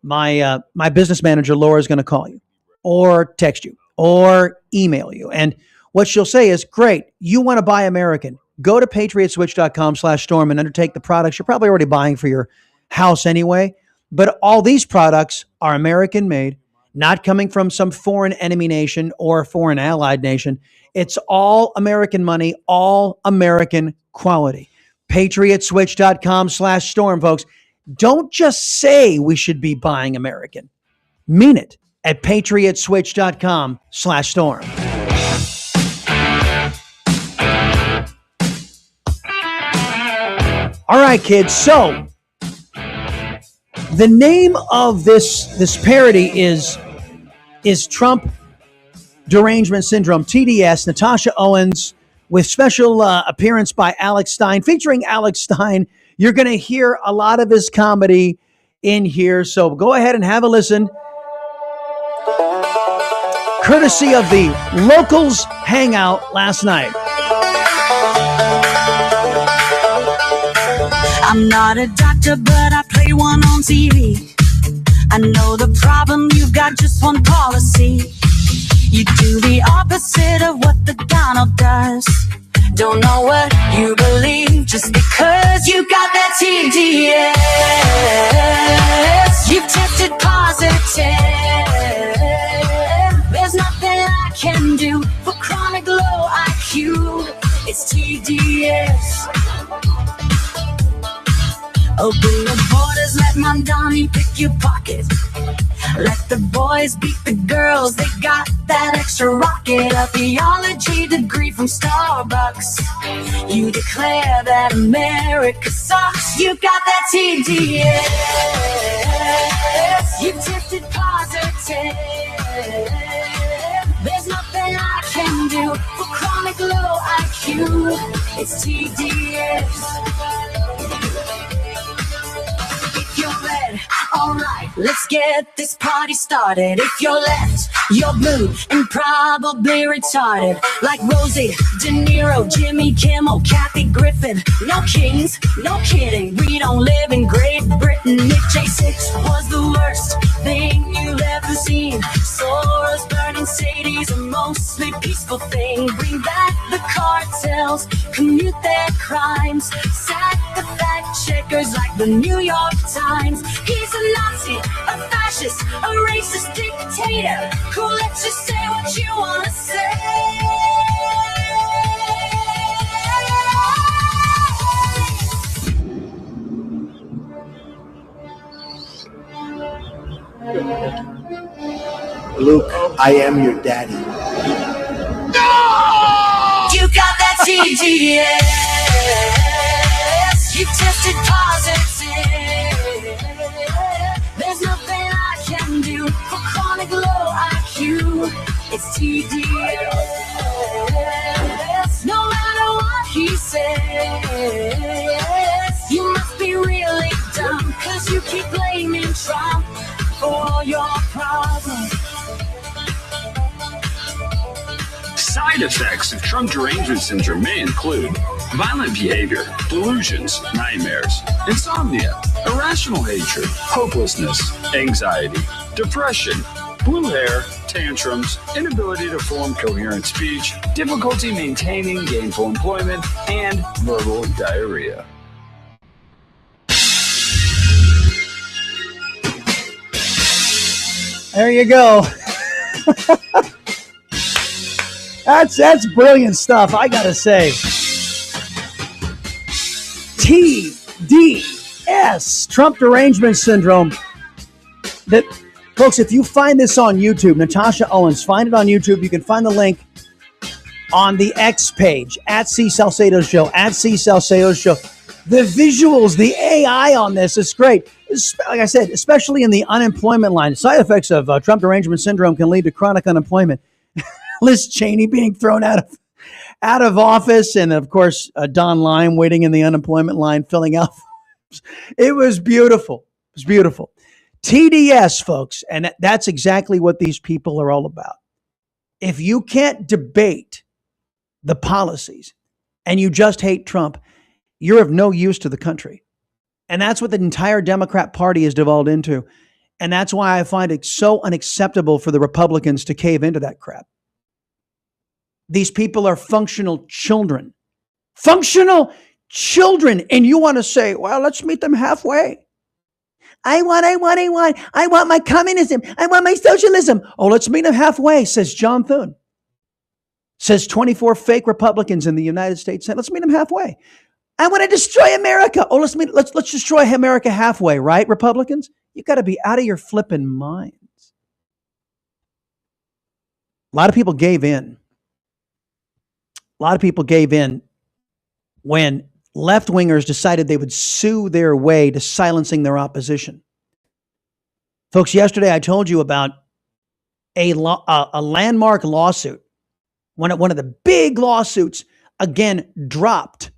My business manager, Laura, is going to call you or text you or email you. And what she'll say is, great, you want to buy American. Go to patriotswitch.com/storm and undertake the products you're probably already buying for your house anyway. But all these products are American made, not coming from some foreign enemy nation or foreign allied nation. It's all American money, all American quality. patriotswitch.com/storm, folks. Don't just say we should be buying American. Mean it at patriotswitch.com/storm. All right, kids. So the name of this parody is Trump Derangement Syndrome, TDS. Natasha Owens with special appearance by Alex Stein, featuring Alex Stein. You're going to hear a lot of his comedy in here. So go ahead and have a listen. Courtesy of the Locals Hangout last night. I'm not a doctor, but I play one on TV. I know the problem, you've got just one policy. You do the opposite of what the Donald does. Don't know what you believe just because you got that TDS. You've tested positive. There's nothing I can do for chronic low IQ. It's TDS. Open the borders, let Mondani pick your pocket. Let the boys beat the girls, they got that extra rocket. A theology degree from Starbucks. You declare that America sucks. You got that TDS. You tested positive. There's nothing I can do for chronic low IQ. It's TDS. Let's get this party started. If you're left, you're blue and probably retarded. Like Rosie, De Niro, Jimmy Kimmel, Kathy Griffin. No kings, no kidding. We don't live in Great Britain. If J6 was the worst thing you've ever seen, Soros, burning cities, a mostly peaceful thing. Bring back the cartels, commute their crimes, sack the fact checkers like the New York Times. He's a Nazi, a fascist, a racist dictator who lets you say what you want to say. Luke, I am your daddy. You got that TDS. You tested positive. There's nothing I can do for chronic low IQ. It's TDS. No matter what he says, you must be really dumb, 'cause you keep blaming Trump for your problems. Side effects of Trump derangement syndrome may include violent behavior, delusions, nightmares, insomnia, irrational hatred, hopelessness, anxiety, depression, blue hair, tantrums, inability to form coherent speech, difficulty maintaining gainful employment, and verbal diarrhea. There you go. That's brilliant stuff, I gotta say. TDS, Trump derangement syndrome. That, folks, if you find this on YouTube, Natasha Owens, find it on YouTube. You can find the link on the X page at C. Salcedo Show, at C. Salcedo Show. The visuals, the AI on this is great. Like I said, especially in the unemployment line. Side effects of Trump derangement syndrome can lead to chronic unemployment. Liz Cheney being thrown out of office, and of course Don Line waiting in the unemployment line filling out forms. It was beautiful. It was beautiful. TDS, folks, and that's exactly what these people are all about. If you can't debate the policies and you just hate Trump, you're of no use to the country. And that's what the entire Democrat Party has devolved into. And that's why I find it so unacceptable for the Republicans to cave into that crap. These people are functional children. Functional children. And you want to say, well, let's meet them halfway. I want my communism. I want my socialism. Oh, let's meet them halfway, says John Thune. Says 24 fake Republicans in the United States. Let's meet them halfway. I want to destroy America. Oh, let's destroy America halfway, right, Republicans? You got to be out of your flipping minds. A lot of people gave in. A lot of people gave in when left-wingers decided they would sue their way to silencing their opposition. Folks, yesterday I told you about a landmark lawsuit, one of the big lawsuits, again, dropped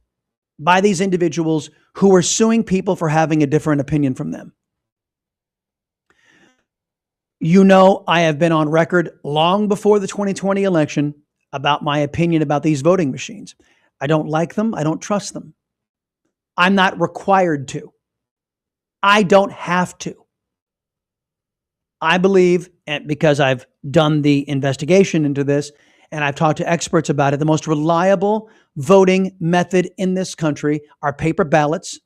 by these individuals who were suing people for having a different opinion from them. You know, I have been on record long before the 2020 election about my opinion about these voting machines. I don't like them. I don't trust them. I'm not required to. I don't have to. I believe, and because I've done the investigation into this and I've talked to experts about it, the most reliable voting method in this country are paper ballots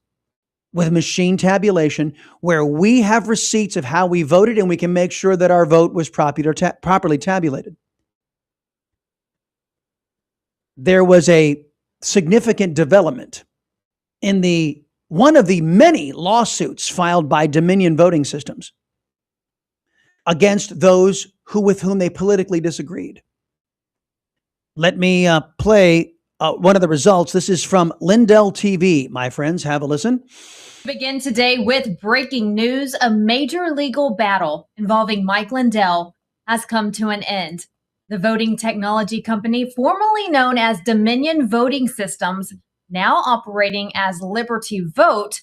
with machine tabulation, where we have receipts of how we voted and we can make sure that our vote was properly tabulated. There was a significant development in one of the many lawsuits filed by Dominion Voting Systems against those with whom they politically disagreed. Let me play one of the results. This is from Lindell TV. My friends, have a listen. Begin today with breaking news. A major legal battle involving Mike Lindell has come to an end. The voting technology company, formerly known as Dominion Voting Systems, now operating as Liberty Vote,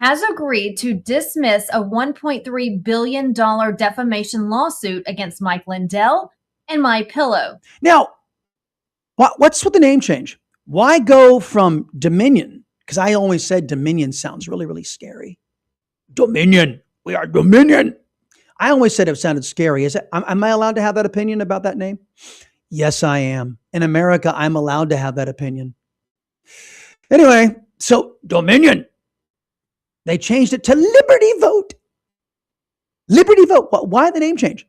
has agreed to dismiss a $1.3 billion defamation lawsuit against Mike Lindell and MyPillow. Now, what's with the name change? Why go from Dominion? Because I always said Dominion sounds really, really scary. Dominion. We are Dominion. I always said it sounded scary. Am I allowed to have that opinion about that name? Yes, I am. In America, I'm allowed to have that opinion. Anyway, so Dominion. They changed it to Liberty Vote. Liberty Vote. Why the name change?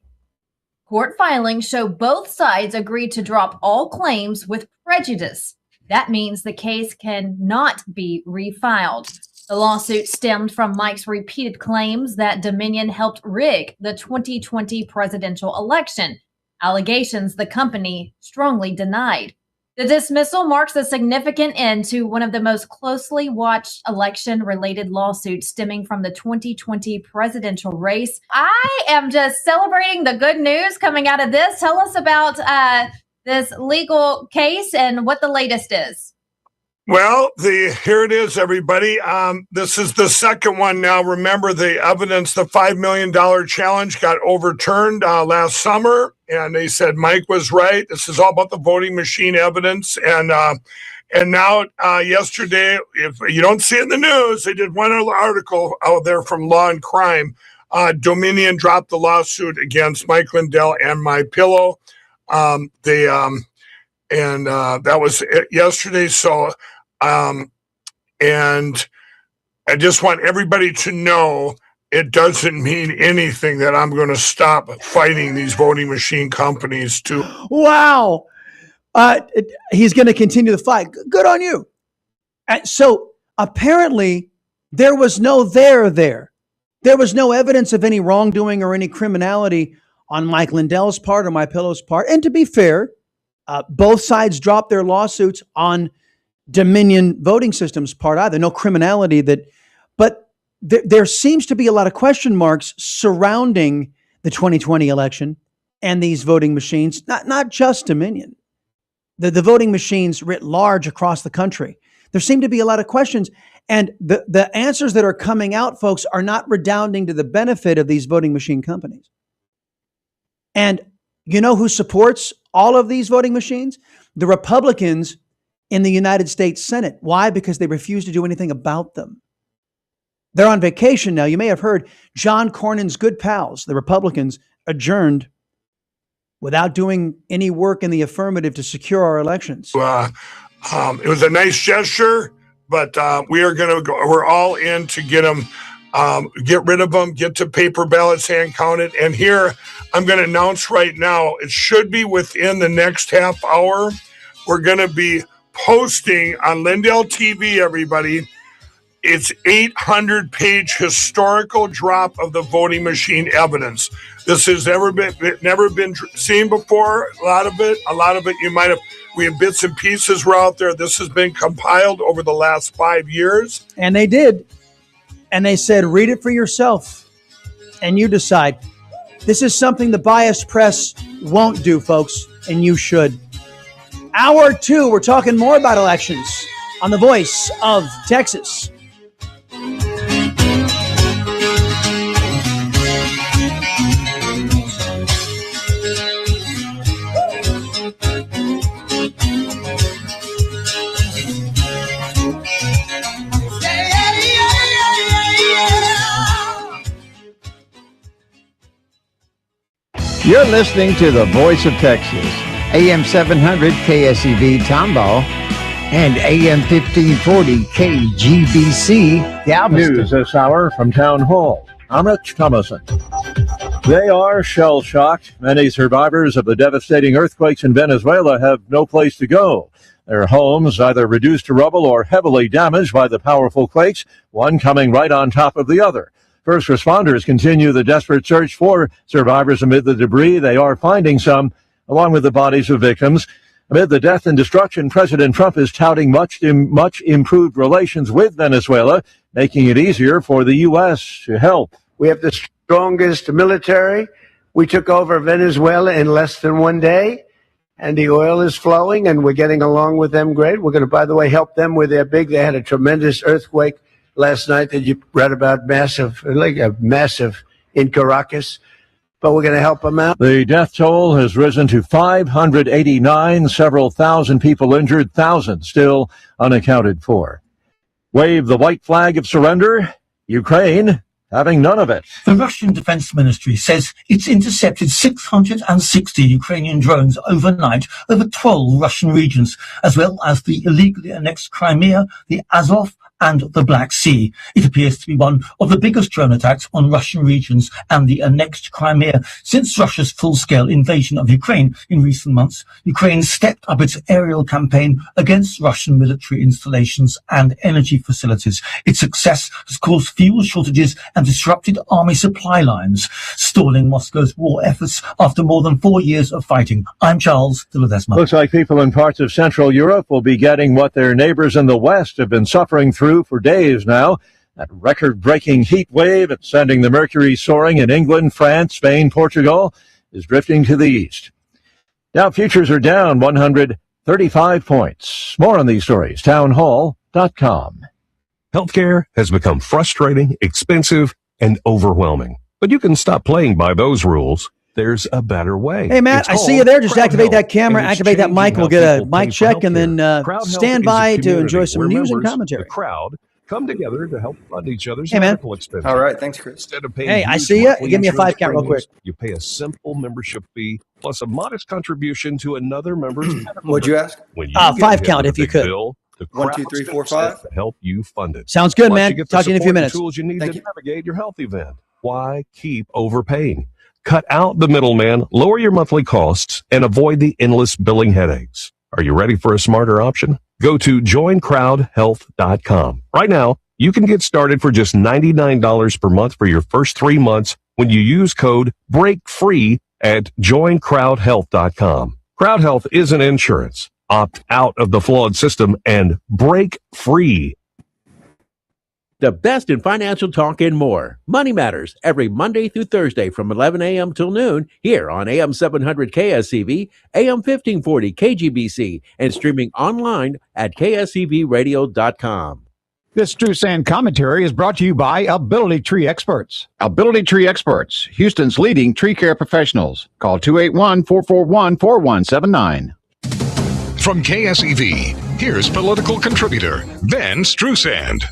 Court filings show both sides agreed to drop all claims with prejudice. That means the case cannot be refiled. The lawsuit stemmed from Mike's repeated claims that Dominion helped rig the 2020 presidential election, allegations the company strongly denied. The dismissal marks a significant end to one of the most closely watched election-related lawsuits stemming from the 2020 presidential race. I am just celebrating the good news coming out of this. Tell us about this legal case and what the latest is. Well, here it is, everybody. This is the second one now. Remember, the evidence, the $5 million challenge got overturned last summer, and they said Mike was right. This is all about the voting machine evidence. And now yesterday, if you don't see it in the news, they did one article out there from Law and Crime. Dominion dropped the lawsuit against Mike Lindell and MyPillow. That was yesterday. So, and I just want everybody to know it doesn't mean anything that I'm going to stop fighting these voting machine companies too. Wow. He's going to continue the fight. Good on you. So apparently there was no there. There was no evidence of any wrongdoing or any criminality on Mike Lindell's part or MyPillow's part. And to be fair, both sides dropped their lawsuits on Dominion voting systems part either. No criminality but there seems to be a lot of question marks surrounding the 2020 election and these voting machines, not just Dominion, the voting machines writ large across the country. There seem to be a lot of questions, and the answers that are coming out, folks, are not redounding to the benefit of these voting machine companies. And you know who supports all of these voting machines? The Republicans in the United States Senate. Why? Because they refuse to do anything about them. They're on vacation now. You may have heard John Cornyn's good pals, the Republicans, adjourned without doing any work in the affirmative to secure our elections. It was a nice gesture, but we're all in to get them, get rid of them, get to paper ballots hand counted. And here I'm going to announce right now, it should be within the next half hour. We're going to be posting on Lindell TV, everybody. It's 800-page historical drop of the voting machine evidence. This has never been seen before. A lot of it we have bits and pieces were out there. This has been compiled over the last 5 years. And they did. And they said, read it for yourself and you decide. This is something the biased press won't do, folks, and you should. Hour 2, we're talking more about elections on the Voice of Texas. You're listening to the Voice of Texas, AM 700 KSEV Tomball and AM 1540 KGBC Galveston. News this hour from Town Hall. I'm Rich Thomason. They are shell-shocked. Many survivors of the devastating earthquakes in Venezuela have no place to go. Their homes either reduced to rubble or heavily damaged by the powerful quakes, one coming right on top of the other. First responders continue the desperate search for survivors amid the debris. They are finding some, along with the bodies of victims. Amid the death and destruction, President Trump is touting much improved relations with Venezuela, making it easier for the U.S. to help. We have the strongest military. We took over Venezuela in less than 1 day, and the oil is flowing, and we're getting along with them great. We're going to, by the way, help them with they had a tremendous earthquake last night that you read about massive in Caracas, but we're going to help them out. The death toll has risen to 589, several thousand people injured, thousands still unaccounted for. Wave the white flag of surrender. Ukraine having none of it. The Russian Defense Ministry says it's intercepted 660 Ukrainian drones overnight over 12 Russian regions, as well as the illegally annexed Crimea, the Azov, and the Black Sea. It appears to be one of the biggest drone attacks on Russian regions and the annexed Crimea since Russia's full-scale invasion of Ukraine in recent months. Ukraine stepped up its aerial campaign against Russian military installations and energy facilities. Its success has caused fuel shortages and disrupted army supply lines, stalling Moscow's war efforts after more than 4 years of fighting. I'm Charles de Ledesma. Looks like people in parts of Central Europe will be getting what their neighbors in the West have been suffering through for days now. That record-breaking heat wave that's sending the mercury soaring in England, France, Spain, Portugal is drifting to the east. Dow futures are down 135 points. More on these stories, townhall.com. Healthcare has become frustrating, expensive, and overwhelming. But you can stop playing by those rules. There's a better way. Hey, Matt, I see you there. Just activate that camera, activate that mic. We'll get a mic check and then stand by to enjoy some news and commentary. The crowd come together to help fund each other's Hey, man. medical expenses. All right, thanks, Chris. Instead of paying Hey, I huge see ya. monthly Give me a insurance 5 count real quick. premiums, you pay a simple membership fee plus a modest contribution to another member's medical What'd you bill. ask? When you 5 get hit count with if a you big could. bill, the 1, crowd 2, 3, steps 4, in 5. to help you fund it. Sounds good, Plus, man. you get the Talk to you in a few support and minutes. tools you need Thank to you. navigate your health event. Why keep overpaying? Cut out the middleman, lower your monthly costs, and avoid the endless billing headaches. Are you ready for a smarter option? Go to joincrowdhealth.com. Right now, you can get started for just $99 per month for your first 3 months when you use code BREAKFREE at joincrowdhealth.com. Crowd Health isn't insurance. Opt out of the flawed system and break free. The best in financial talk and more. Money Matters, every Monday through Thursday from 11 a.m. till noon here on AM 700 KSCV, AM 1540 KGBC, and streaming online at kscvradio.com. This True Sand commentary is brought to you by Ability Tree Experts. Ability Tree Experts, Houston's leading tree care professionals. Call 281-441-4179. From KSEV, here's political contributor Ben Strusand.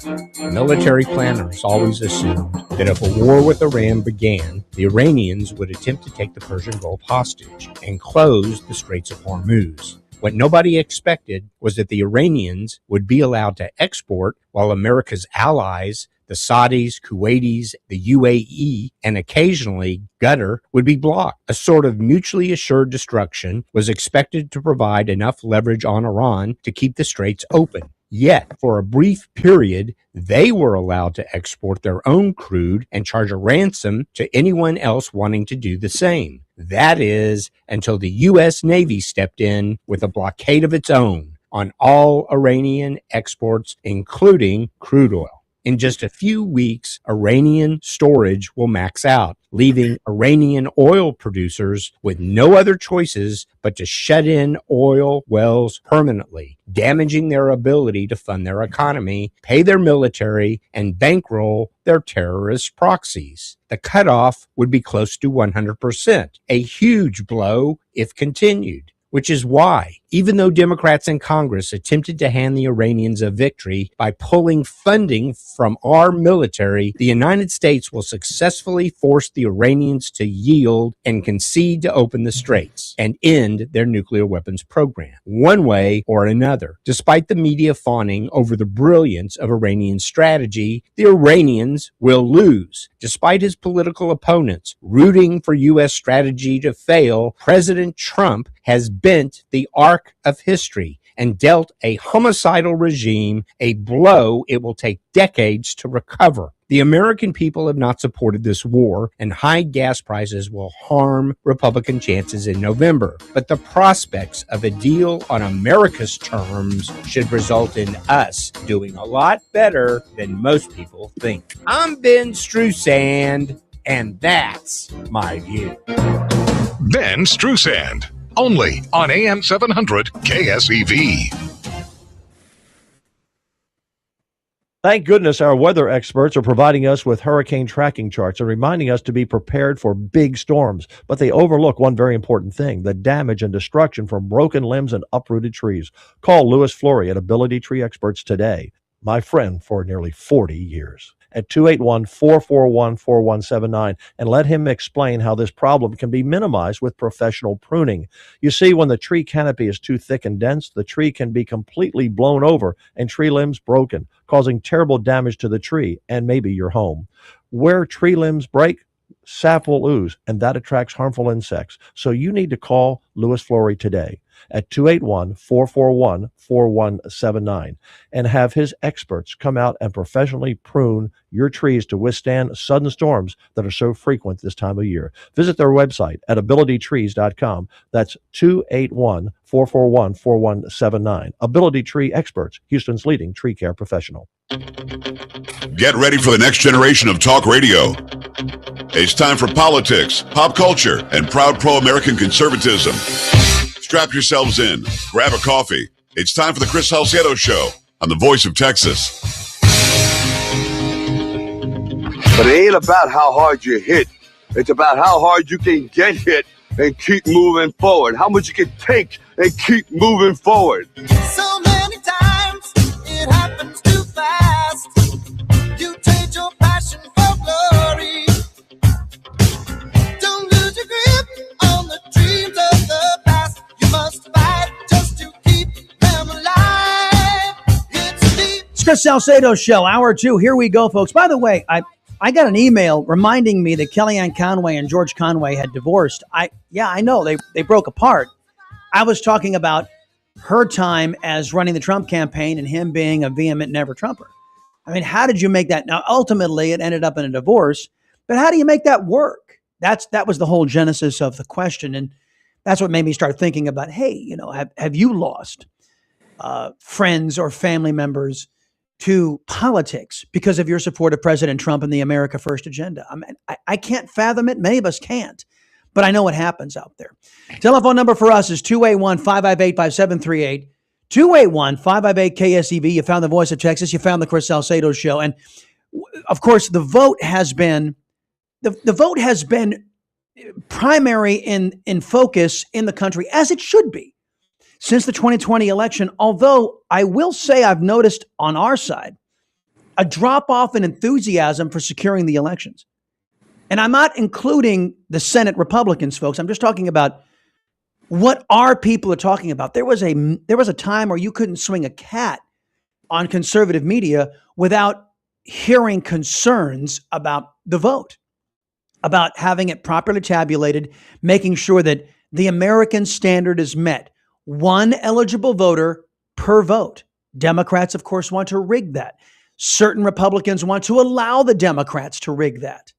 Military planners always assumed that if a war with Iran began, the Iranians would attempt to take the Persian Gulf hostage and close the Straits of Hormuz. What nobody expected was that the Iranians would be allowed to export while America's allies, the Saudis, Kuwaitis, the UAE, and occasionally Qatar would be blocked. A sort of mutually assured destruction was expected to provide enough leverage on Iran to keep the straits open. Yet, for a brief period, they were allowed to export their own crude and charge a ransom to anyone else wanting to do the same. That is, until the U.S. Navy stepped in with a blockade of its own on all Iranian exports, including crude oil. In just a few weeks, Iranian storage will max out, leaving Iranian oil producers with no other choices but to shut in oil wells permanently, damaging their ability to fund their economy, pay their military, and bankroll their terrorist proxies. The cutoff would be close to 100%, a huge blow if continued. Which is why, even though Democrats in Congress attempted to hand the Iranians a victory by pulling funding from our military, the United States will successfully force the Iranians to yield and concede to open the straits and end their nuclear weapons program, one way or another. Despite the media fawning over the brilliance of Iranian strategy, the Iranians will lose. Despite his political opponents rooting for U.S. strategy to fail, President Trump has bent the arc of history and dealt a homicidal regime a blow it will take decades to recover. The American people have not supported this war, and high gas prices will harm Republican chances in November. But the prospects of a deal on America's terms should result in us doing a lot better than most people think. I'm Ben Strusand, and that's my view. Ben Strusand, only on AM 700 KSEV. Thank goodness our weather experts are providing us with hurricane tracking charts and reminding us to be prepared for big storms. But they overlook one very important thing: the damage and destruction from broken limbs and uprooted trees. Call Louis Flory at Ability Tree Experts today, my friend for nearly 40 years, at 281-441-4179, and let him explain how this problem can be minimized with professional pruning. You see, when the tree canopy is too thick and dense, the tree can be completely blown over and tree limbs broken, causing terrible damage to the tree and maybe your home. Where tree limbs break, sap will ooze, and that attracts harmful insects. So you need to call Louis Flory today at 281-441-4179 and have his experts come out and professionally prune your trees to withstand sudden storms that are so frequent this time of year. Visit their website at abilitytrees.com. That's 281-441-4179. Ability Tree Experts, Houston's leading tree care professional. Get ready for the next generation of talk radio. It's time for politics, pop culture, and proud pro-American conservatism. Strap yourselves in, grab a coffee. It's time for the Chris Salcedo Show on the Voice of Texas. But it ain't about how hard you hit. It's about how hard you can get hit and keep moving forward. How much you can take and keep moving forward. So many times it happens too fast. You trade your passion for glory. Don't lose your grip on the dreams of the past. You must fight just to keep them alive. It's Chris Salcedo Show, Hour 2. Here we go, folks. By the way, I got an email reminding me that Kellyanne Conway and George Conway had divorced. I know they broke apart. I was talking about her time as running the Trump campaign and him being a vehement never-Trumper. I mean, how did you make that? Now, ultimately, it ended up in a divorce, but how do you make that work? That was the whole genesis of the question, and that's what made me start thinking about, hey, have you lost friends or family members to politics because of your support of President Trump and the America First agenda? I mean, I can't fathom it. Many of us can't, but I know what happens out there. Telephone number for us is 281-558-5738. 281-558-KSEV. You found the Voice of Texas. You found the Chris Salcedo Show. And of course, the vote has been primary in focus in the country, as it should be, since the 2020 election. Although I will say I've noticed on our side a drop-off in enthusiasm for securing the elections. And I'm not including the Senate Republicans, folks. I'm just talking about what our people are talking about. There was a time where you couldn't swing a cat on conservative media without hearing concerns about the vote, about having it properly tabulated, making sure that the American standard is met. One eligible voter per vote. Democrats, of course, want to rig that. Certain Republicans want to allow the Democrats to rig that,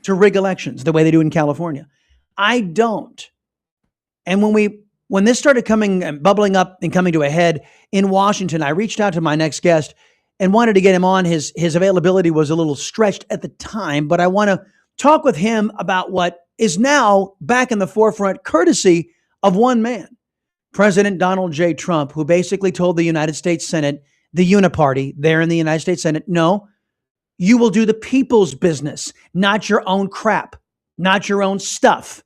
to rig elections the way they do in California. I don't. And when this started bubbling up and coming to a head in Washington, I reached out to my next guest and wanted to get him on. His availability was a little stretched at the time, but I want to talk with him about what is now back in the forefront, courtesy of one man, President Donald J. Trump, who basically told the United States Senate, the Uniparty there in the United States Senate, no, you will do the people's business, not your own crap, not your own stuff.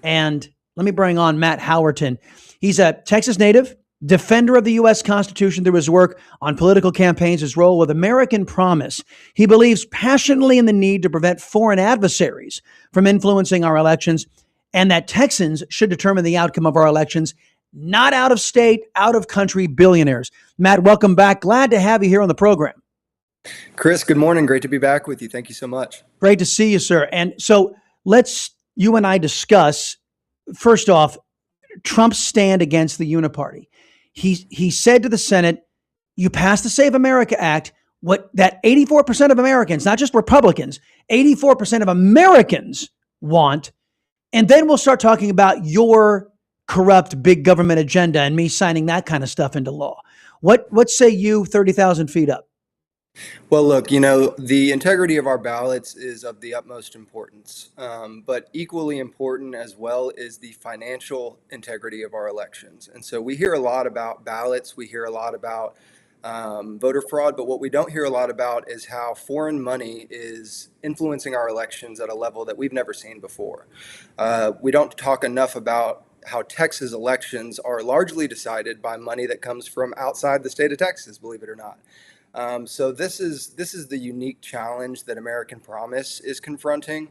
And let me bring on Matt Howerton. He's a Texas native, defender of the U.S. Constitution through his work on political campaigns, his role with American Promise. He believes passionately in the need to prevent foreign adversaries from influencing our elections, and that Texans should determine the outcome of our elections, not out of state, out of country billionaires. Matt, welcome back. Glad to have you here on the program. Chris, good morning. Great to be back with you. Thank you so much. Great to see you, sir. And so you and I discuss, first off, Trump's stand against the Uniparty. He said to the Senate, you passed the Save America Act, what that 84% of Americans, not just Republicans, 84% of Americans want. And then we'll start talking about your corrupt big government agenda and me signing that kind of stuff into law. What say you 30,000 feet up? Well, look, the integrity of our ballots is of the utmost importance, but equally important as well is the financial integrity of our elections. And so we hear a lot about ballots. We hear a lot about voter fraud. But what we don't hear a lot about is how foreign money is influencing our elections at a level that we've never seen before. We don't talk enough about how Texas elections are largely decided by money that comes from outside the state of Texas, believe it or not. So this is the unique challenge that American Promise is confronting.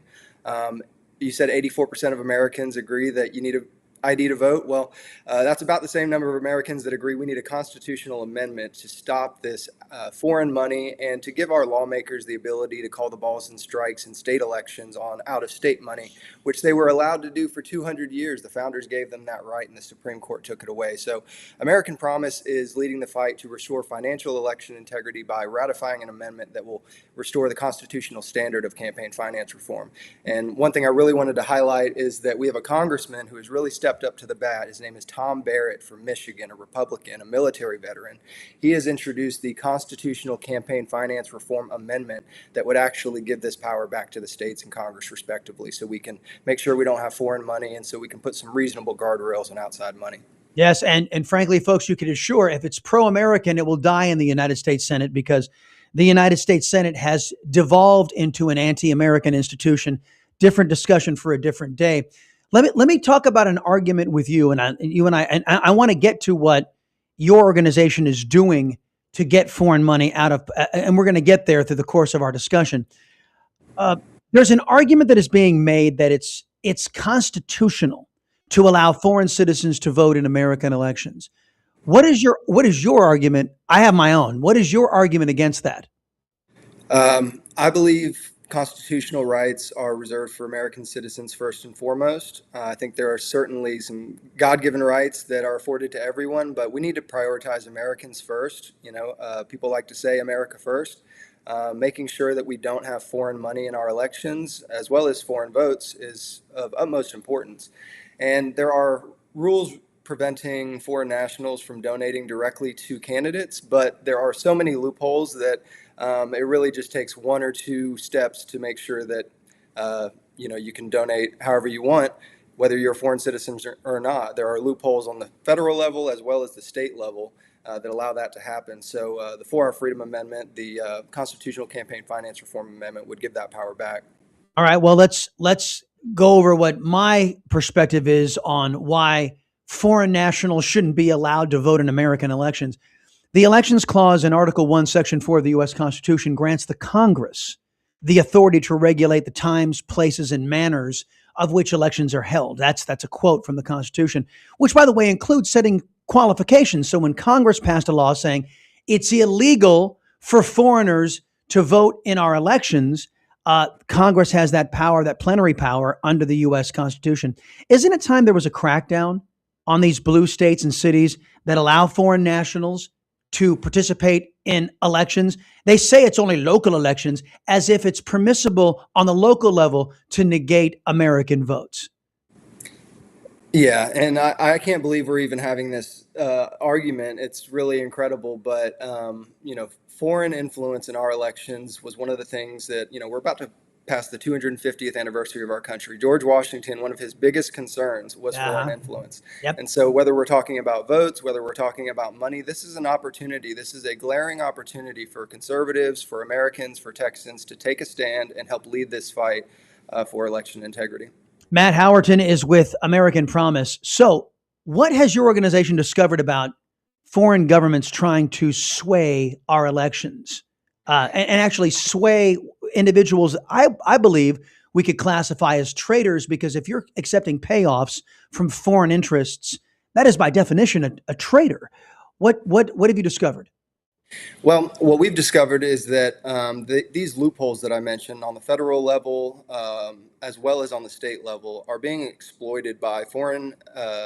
You said 84% of Americans agree that you need an ID to vote. Well, that's about the same number of Americans that agree we need a constitutional amendment to stop this foreign money and to give our lawmakers the ability to call the balls and strikes in state elections on out-of-state money, which they were allowed to do for 200 years. The founders gave them that right, and the Supreme Court took it away. So American Promise is leading the fight to restore financial election integrity by ratifying an amendment that will restore the constitutional standard of campaign finance reform. And one thing I really wanted to highlight is that we have a congressman who has really stepped up to the bat. His name is Tom Barrett from Michigan, a Republican, a military veteran. He has introduced the Constitutional Campaign Finance Reform Amendment that would actually give this power back to the states and Congress respectively, so we can make sure we don't have foreign money and so we can put some reasonable guardrails on outside money. Yes, and frankly, folks, you can assure if it's pro-American, it will die in the United States Senate, because the United States Senate has devolved into an anti-American institution. Different discussion for a different day. Let me talk about an argument with you, and I want to get to what your organization is doing to get foreign money out of, and we're going to get there through the course of our discussion. There's an argument that is being made that it's constitutional to allow foreign citizens to vote in American elections. What is your argument? I have my own. What is your argument against that? I believe constitutional rights are reserved for American citizens first and foremost. I think there are certainly some God-given rights that are afforded to everyone, but we need to prioritize Americans first. People like to say America first. Making sure that we don't have foreign money in our elections, as well as foreign votes, is of utmost importance. And there are rules preventing foreign nationals from donating directly to candidates, but there are so many loopholes that it really just takes one or two steps to make sure that you can donate however you want, whether you're a foreign citizen or not. There are loopholes on the federal level as well as the state level that allow that to happen. So the 4-Hour Freedom Amendment, the Constitutional Campaign Finance Reform Amendment, would give that power back. All right. Well, let's go over what my perspective is on why foreign nationals shouldn't be allowed to vote in American elections. The Elections Clause in Article 1, Section 4 of the U.S. Constitution grants the Congress the authority to regulate the times, places, and manners of which elections are held. That's a quote from the Constitution, which, by the way, includes setting qualifications. So when Congress passed a law saying it's illegal for foreigners to vote in our elections, Congress has that power, that plenary power under the U.S. Constitution. Isn't it time there was a crackdown on these blue states and cities that allow foreign nationals to participate in elections? They say it's only local elections, as if it's permissible on the local level to negate American votes. Yeah, and I can't believe we're even having this argument. It's really incredible. But, foreign influence in our elections was one of the things that, we're about to pass the 250th anniversary of our country. George Washington, one of his biggest concerns was foreign influence. Yep. And so whether we're talking about votes, whether we're talking about money, this is an opportunity. This is a glaring opportunity for conservatives, for Americans, for Texans to take a stand and help lead this fight for election integrity. Matt Howerton is with American Promise. So what has your organization discovered about foreign governments trying to sway our elections and actually sway individuals I believe we could classify as traitors? Because if you're accepting payoffs from foreign interests, that is by definition a traitor. What have you discovered? Well, what we've discovered is that these loopholes that I mentioned on the federal level, as well as on the state level, are being exploited by foreign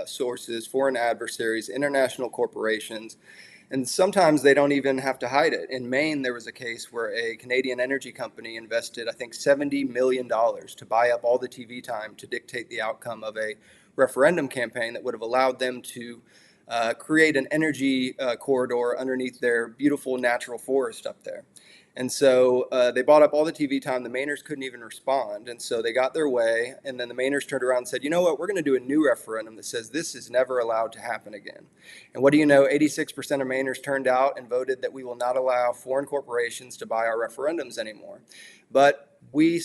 sources, foreign adversaries, international corporations, and sometimes they don't even have to hide it. In Maine, there was a case where a Canadian energy company invested, I think, $70 million to buy up all the TV time to dictate the outcome of a referendum campaign that would have allowed them to create an energy corridor underneath their beautiful natural forest up there. And so they bought up all the TV time. The Mainers couldn't even respond. And so they got their way. And then the Mainers turned around and said, you know what, we're going to do a new referendum that says this is never allowed to happen again. And what do you know? 86% of Mainers turned out and voted that we will not allow foreign corporations to buy our referendums anymore. But we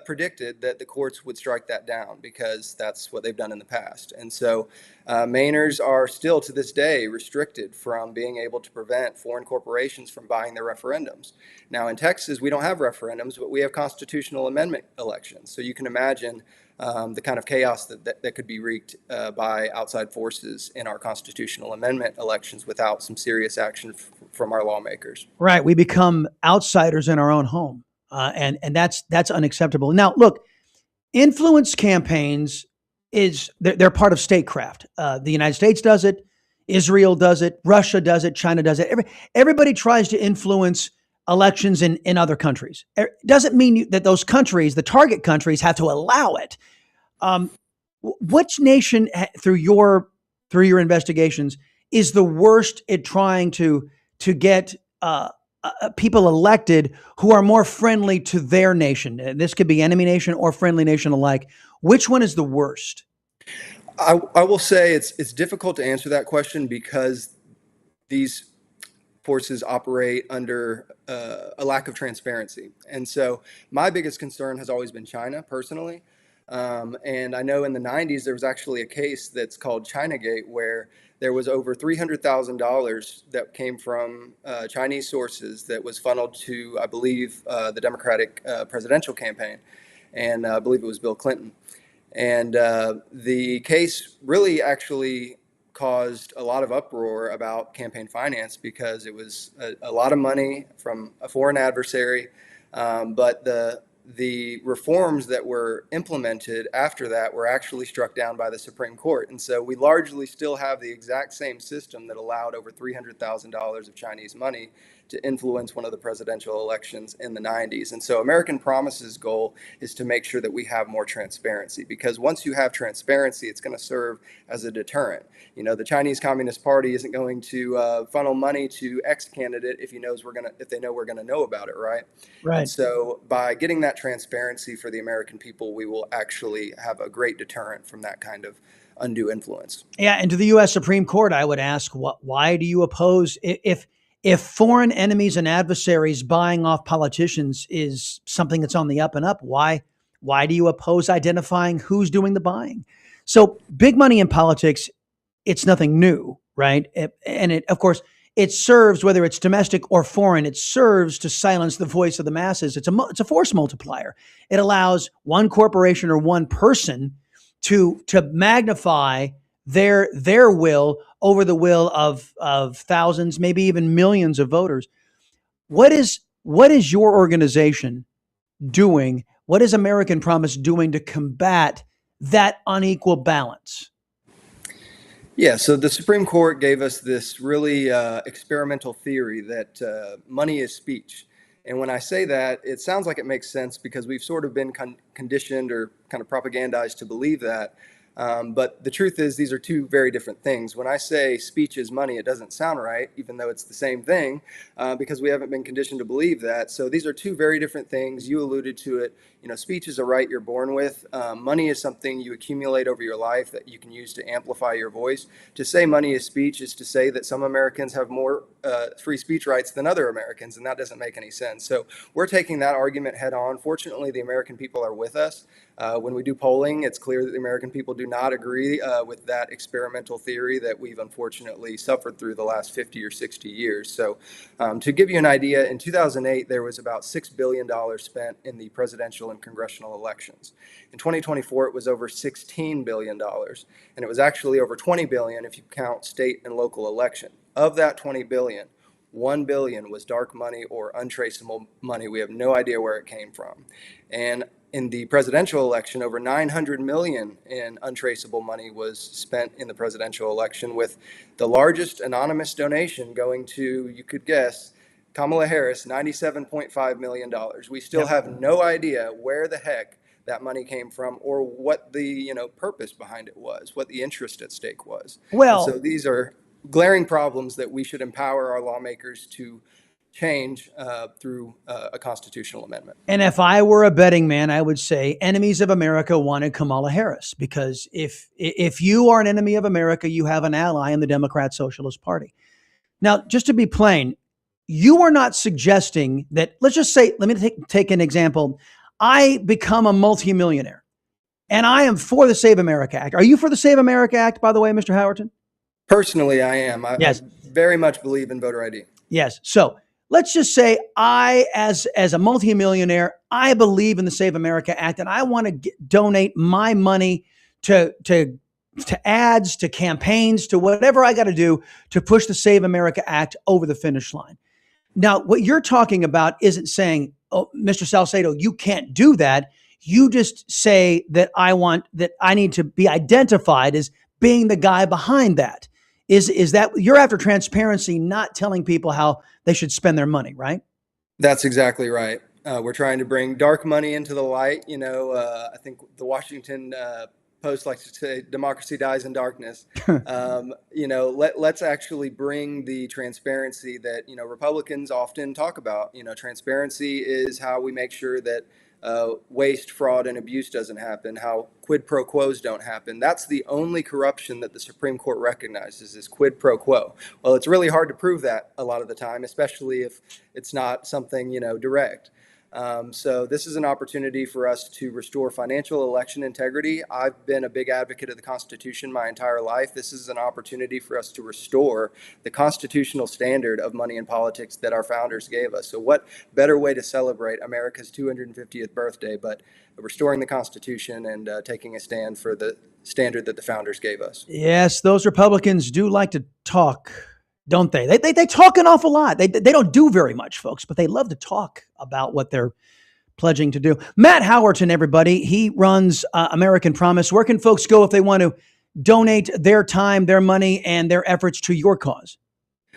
predicted that the courts would strike that down because that's what they've done in the past. And so Mainers are still to this day restricted from being able to prevent foreign corporations from buying their referendums. Now in Texas, we don't have referendums, but we have constitutional amendment elections. So you can imagine the kind of chaos that could be wreaked by outside forces in our constitutional amendment elections without some serious action from our lawmakers. Right. We become outsiders in our own home. And that's unacceptable. Now, look, influence campaigns they're part of statecraft. The United States does it, Israel does it, Russia does it, China does it. Everybody tries to influence elections in other countries. It doesn't mean that those countries, the target countries, have to allow it. Which nation, through your investigations, is the worst at trying to get people elected who are more friendly to their nation? This could be enemy nation or friendly nation alike. Which one is the worst? I will say it's difficult to answer that question because these forces operate under a lack of transparency. And so my biggest concern has always been China, personally. And I know in the 90s, there was actually a case that's called Chinagate, where there was over $300,000 that came from Chinese sources that was funneled to, I believe, the Democratic presidential campaign. And I believe it was Bill Clinton. And the case really actually caused a lot of uproar about campaign finance because it was a lot of money from a foreign adversary. But the reforms that were implemented after that were actually struck down by the Supreme Court. And so we largely still have the exact same system that allowed over $300,000 of Chinese money to influence one of the presidential elections in the 90s. And so American Promise's goal is to make sure that we have more transparency, because once you have transparency, it's going to serve as a deterrent. You know, the Chinese Communist Party isn't going to funnel money to X candidate if they know we're going to know about it, right? Right. And so by getting that transparency for the American people, we will actually have a great deterrent from that kind of undue influence. Yeah, and to the U.S. Supreme Court, I would ask, why do you oppose, if foreign enemies and adversaries buying off politicians is something that's on the up and up, why do you oppose identifying who's doing the buying? So big money in politics, it's nothing new, right? And of course, it serves, whether it's domestic or foreign, it serves to silence the voice of the masses. It's a force multiplier. It allows one corporation or one person to magnify their will over the will of thousands, maybe even millions of voters. What is your organization doing? What is American Promise doing to combat that unequal balance? Yeah, so the Supreme Court gave us this really experimental theory that money is speech. And when I say that, it sounds like it makes sense because we've sort of been conditioned or kind of propagandized to believe that. But the truth is, these are two very different things. When I say speech is money, it doesn't sound right, even though it's the same thing, because we haven't been conditioned to believe that. So these are two very different things. You alluded to it. You know, speech is a right you're born with. Money is something you accumulate over your life that you can use to amplify your voice. To say money is speech is to say that some Americans have more free speech rights than other Americans, and that doesn't make any sense. So we're taking that argument head on. Fortunately, the American people are with us. When we do polling, it's clear that the American people do not agree with that experimental theory that we've unfortunately suffered through the last 50 or 60 years. So to give you an idea, in 2008, there was about $6 billion spent in the presidential and congressional elections. In 2024, it was over $16 billion, and it was actually over $20 billion if you count state and local election. Of that $20 billion, $1 billion was dark money or untraceable money. We have no idea where it came from. And in the presidential election, over $900 million in untraceable money was spent in the presidential election, with the largest anonymous donation going to, you could guess, Kamala Harris, $97.5 million. We still have no idea where the heck that money came from or what the purpose behind it was, what the interest at stake was. Well, and so these are glaring problems that we should empower our lawmakers to change through a constitutional amendment. And if I were a betting man, I would say enemies of America wanted Kamala Harris, because if you are an enemy of America, you have an ally in the Democrat Socialist Party. Now, just to be plain, you are not suggesting that, let's just say, let me take an example. I become a multimillionaire and I am for the Save America Act. Are you for the Save America Act, by the way, Mr. Howerton? Personally, I am. I very much believe in voter ID. Yes. So let's just say I, as a multimillionaire, I believe in the Save America Act, and I want to donate my money to ads, to campaigns, to whatever I got to do to push the Save America Act over the finish line. Now, what you're talking about isn't saying, oh, Mr. Salcedo, you can't do that. You just say that I need to be identified as being the guy behind that. Is that you're after transparency, not telling people how they should spend their money, right? That's exactly right. We're trying to bring dark money into the light. I think the Washington Post likes to say democracy dies in darkness. Let's actually bring the transparency that, Republicans often talk about. Transparency is how we make sure that waste, fraud, and abuse doesn't happen, how quid pro quos don't happen. That's the only corruption that the Supreme Court recognizes, is quid pro quo. Well, it's really hard to prove that a lot of the time, especially if it's not something, direct. So this is an opportunity for us to restore financial election integrity. I've been a big advocate of the Constitution my entire life. This is an opportunity for us to restore the constitutional standard of money in politics that our founders gave us. So what better way to celebrate America's 250th birthday but restoring the Constitution and taking a stand for the standard that the founders gave us. Yes, those Republicans do like to talk, don't they? They talk an awful lot. They don't do very much, folks, but they love to talk about what they're pledging to do. Matt Howerton, everybody, he runs American Promise. Where can folks go if they want to donate their time, their money, and their efforts to your cause?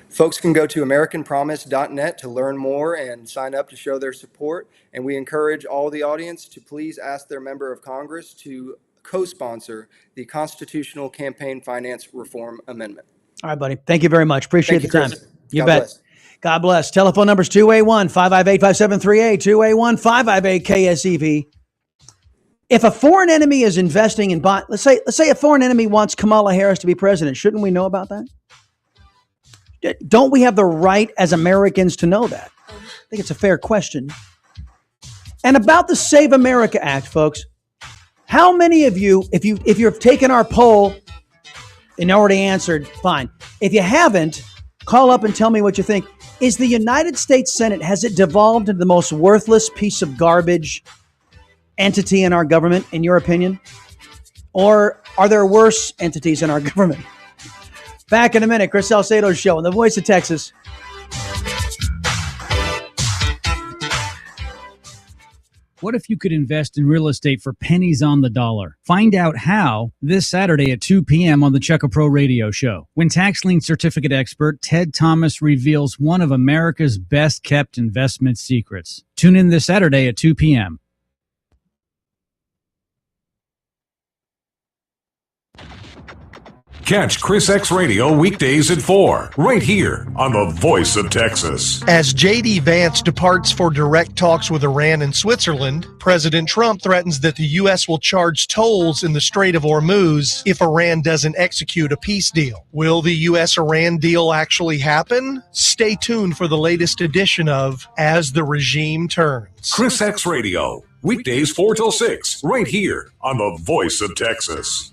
Folks can go to AmericanPromise.net to learn more and sign up to show their support. And we encourage all the audience to please ask their member of Congress to co-sponsor the Constitutional Campaign Finance Reform Amendment. All right, buddy. Thank you very much. Appreciate the time. Chris. You God bet. bless. God bless. Telephone numbers 281-558-5738, 281-558-KSEV. If a foreign enemy is investing in let's say a foreign enemy wants Kamala Harris to be president, shouldn't we know about that? Don't we have the right as Americans to know that? I think it's a fair question. And about the Save America Act, folks, how many of you, if you've taken our poll and already answered, fine. If you haven't, call up and tell me what you think. Is the United States Senate, has it devolved into the most worthless piece of garbage entity in our government, in your opinion? Or are there worse entities in our government? Back in a minute, Chris Salcedo's show on the Voice of Texas. What if you could invest in real estate for pennies on the dollar? Find out how this Saturday at 2 p.m. on the Check a Pro radio show, when tax lien certificate expert Ted Thomas reveals one of America's best kept investment secrets. Tune in this Saturday at 2 p.m. Catch Chris X Radio weekdays at 4, right here on the Voice of Texas. As J.D. Vance departs for direct talks with Iran and Switzerland, President Trump threatens that the U.S. will charge tolls in the Strait of Hormuz if Iran doesn't execute a peace deal. Will the U.S.-Iran deal actually happen? Stay tuned for the latest edition of As the Regime Turns. Chris X Radio, weekdays 4 till 6, right here on the Voice of Texas.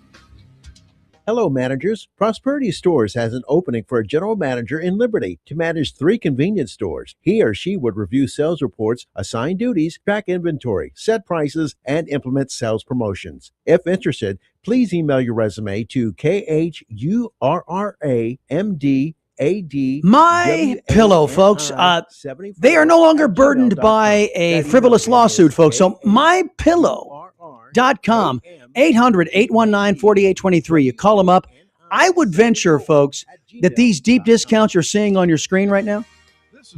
Hello, managers. Prosperity Stores has an opening for a general manager in Liberty to manage 3 convenience stores. He or she would review sales reports, assign duties, track inventory, set prices, and implement sales promotions. If interested, please email your resume to KHURRAMD. My Pillow, folks, they are no longer burdened by a frivolous lawsuit, folks. So MyPillow.com, 800-819-4823. You call them up. I would venture, folks, that these deep discounts you're seeing on your screen right now,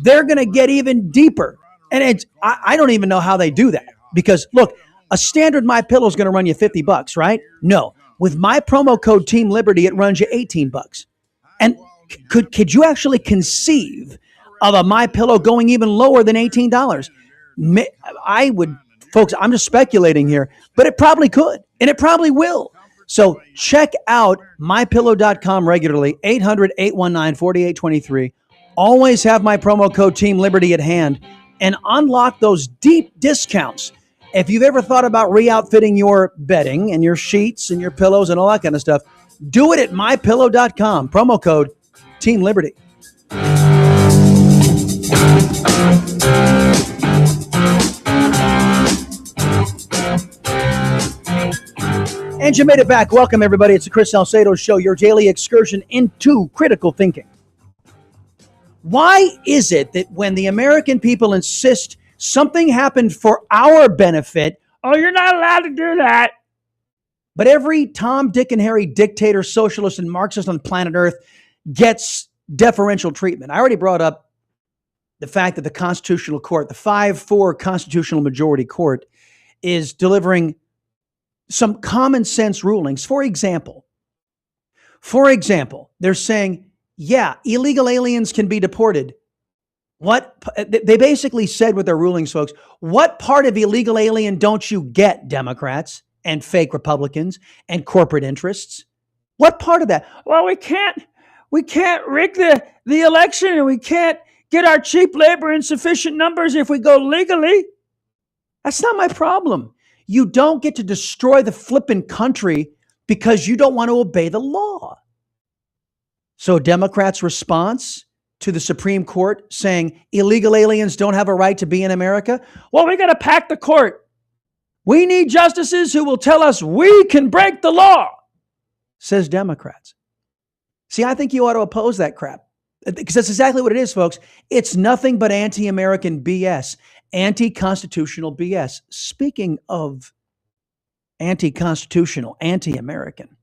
they're going to get even deeper. And I don't even know how they do that. Because, look, a standard MyPillow is going to run you $50, right? No. With my promo code Team Liberty, it runs you $18. And could you actually conceive of a MyPillow going even lower than $18. I would, folks, I'm just speculating here, but it probably could, and it probably will. So check out mypillow.com regularly, 800-819-4823. Always have my promo code Team Liberty at hand and unlock those deep discounts. If you've ever thought about re-outfitting your bedding and your sheets and your pillows and all that kind of stuff, do it at mypillow.com. Promo code Team Liberty. And you made it back. Welcome, everybody. It's the Chris Salcedo Show, your daily excursion into critical thinking. Why is it that when the American people insist something happened for our benefit, oh, you're not allowed to do that? But every Tom, Dick, and Harry dictator, socialist, and Marxist on planet Earth gets deferential treatment. I already brought up the fact that the Constitutional Court, the 5-4 Constitutional Majority Court, is delivering some common sense rulings. For example, they're saying, yeah, illegal aliens can be deported. What they basically said with their rulings, folks, what part of illegal alien don't you get, Democrats and fake Republicans and corporate interests? What part of that? Well, we can't rig the election, and we can't get our cheap labor in sufficient numbers if we go legally. That's not my problem. You don't get to destroy the flippin' country because you don't want to obey the law. So Democrats' response to the Supreme Court saying illegal aliens don't have a right to be in America? Well, we got to pack the court. We need justices who will tell us we can break the law, says Democrats. See, I think you ought to oppose that crap, because that's exactly what it is, folks. It's nothing but anti-American BS, anti-constitutional BS. Speaking of anti-constitutional, anti-American,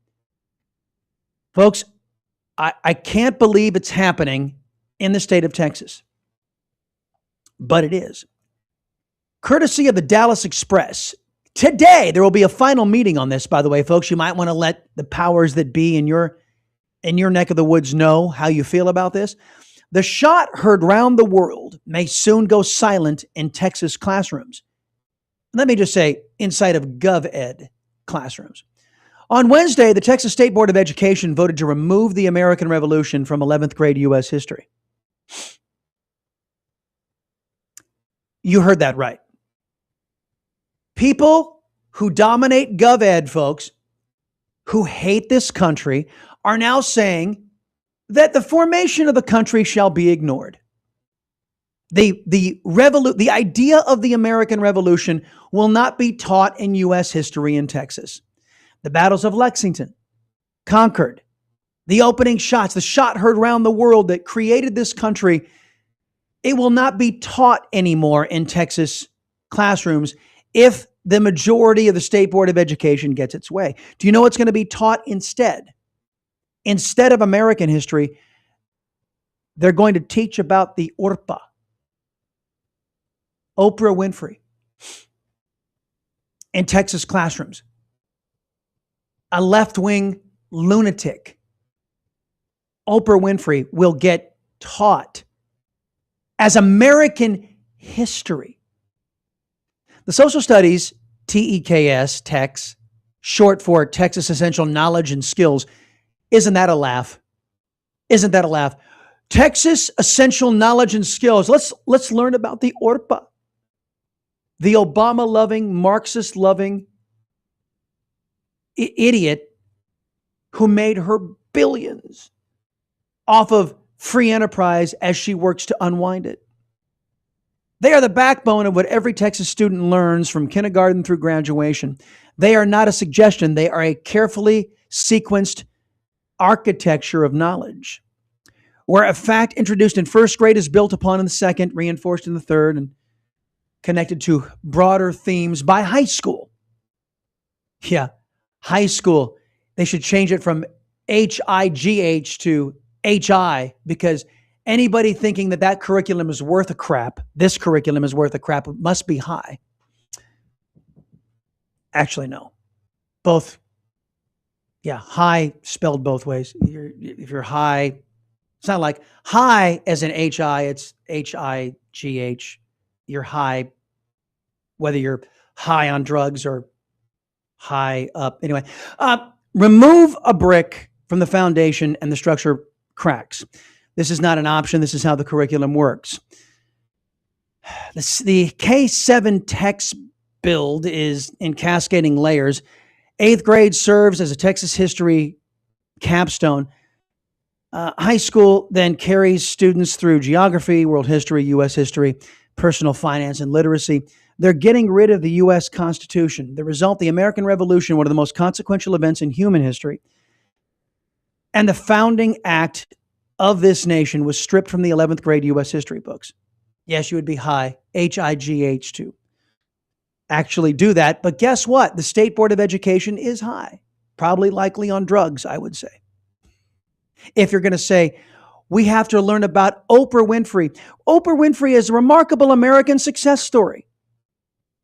folks, I can't believe it's happening in the state of Texas, but it is. Courtesy of the Dallas Express. Today, there will be a final meeting on this, by the way, folks. You might want to let the powers that be in your neck of the woods know how you feel about this. The shot heard round the world may soon go silent in Texas classrooms. Let me just say, inside of GovEd classrooms. On Wednesday, the Texas State Board of Education voted to remove the American Revolution from 11th grade U.S. history. You heard that right. People who dominate GovEd, folks, who hate this country, are now saying that the formation of the country shall be ignored. The idea of the American Revolution will not be taught in U.S. history in Texas. The battles of Lexington, Concord, the opening shots, the shot heard around the world that created this country, it will not be taught anymore in Texas classrooms if the majority of the State Board of Education gets its way. Do you know what's going to be taught instead? Instead of American history, they're going to teach about the Oprah Winfrey, in Texas classrooms. A left-wing lunatic, Oprah Winfrey, will get taught as American history. The social studies, TEKS, TEX, short for Texas Essential Knowledge and Skills, isn't that a laugh? Isn't that a laugh? Texas Essential Knowledge and Skills. Let's learn about the Oprah, the Obama-loving, Marxist-loving idiot who made her billions off of free enterprise as she works to unwind it. They are the backbone of what every Texas student learns from kindergarten through graduation. They are not a suggestion. They are a carefully sequenced architecture of knowledge, where a fact introduced in first grade is built upon in the second, reinforced in the third, and connected to broader themes by high school. Yeah, high school. They should change it from HIGH to HI, because anybody thinking that curriculum is worth a crap, this curriculum is worth a crap, must be high. Actually, no. Both. Yeah, high spelled both ways. If you're high, It's not like high as in H-I, it's H-I-G-H. You're high, whether you're high on drugs or high up. Anyway, remove a brick from the foundation and the structure cracks. This is not an option. This is how the curriculum works. The K-7 text build is in cascading layers. 8th grade serves as a Texas history capstone. High school then carries students through geography, world history, U.S. history, personal finance, and literacy. They're getting rid of the U.S. Constitution. The result, the American Revolution, one of the most consequential events in human history. And the founding act of this nation was stripped from the 11th grade U.S. history books. Yes, you would be high, H-I-G-H, to actually do that. But guess what? The State Board of Education is high, probably likely on drugs, I would say. If you're going to say, we have to learn about Oprah Winfrey. Oprah Winfrey is a remarkable American success story.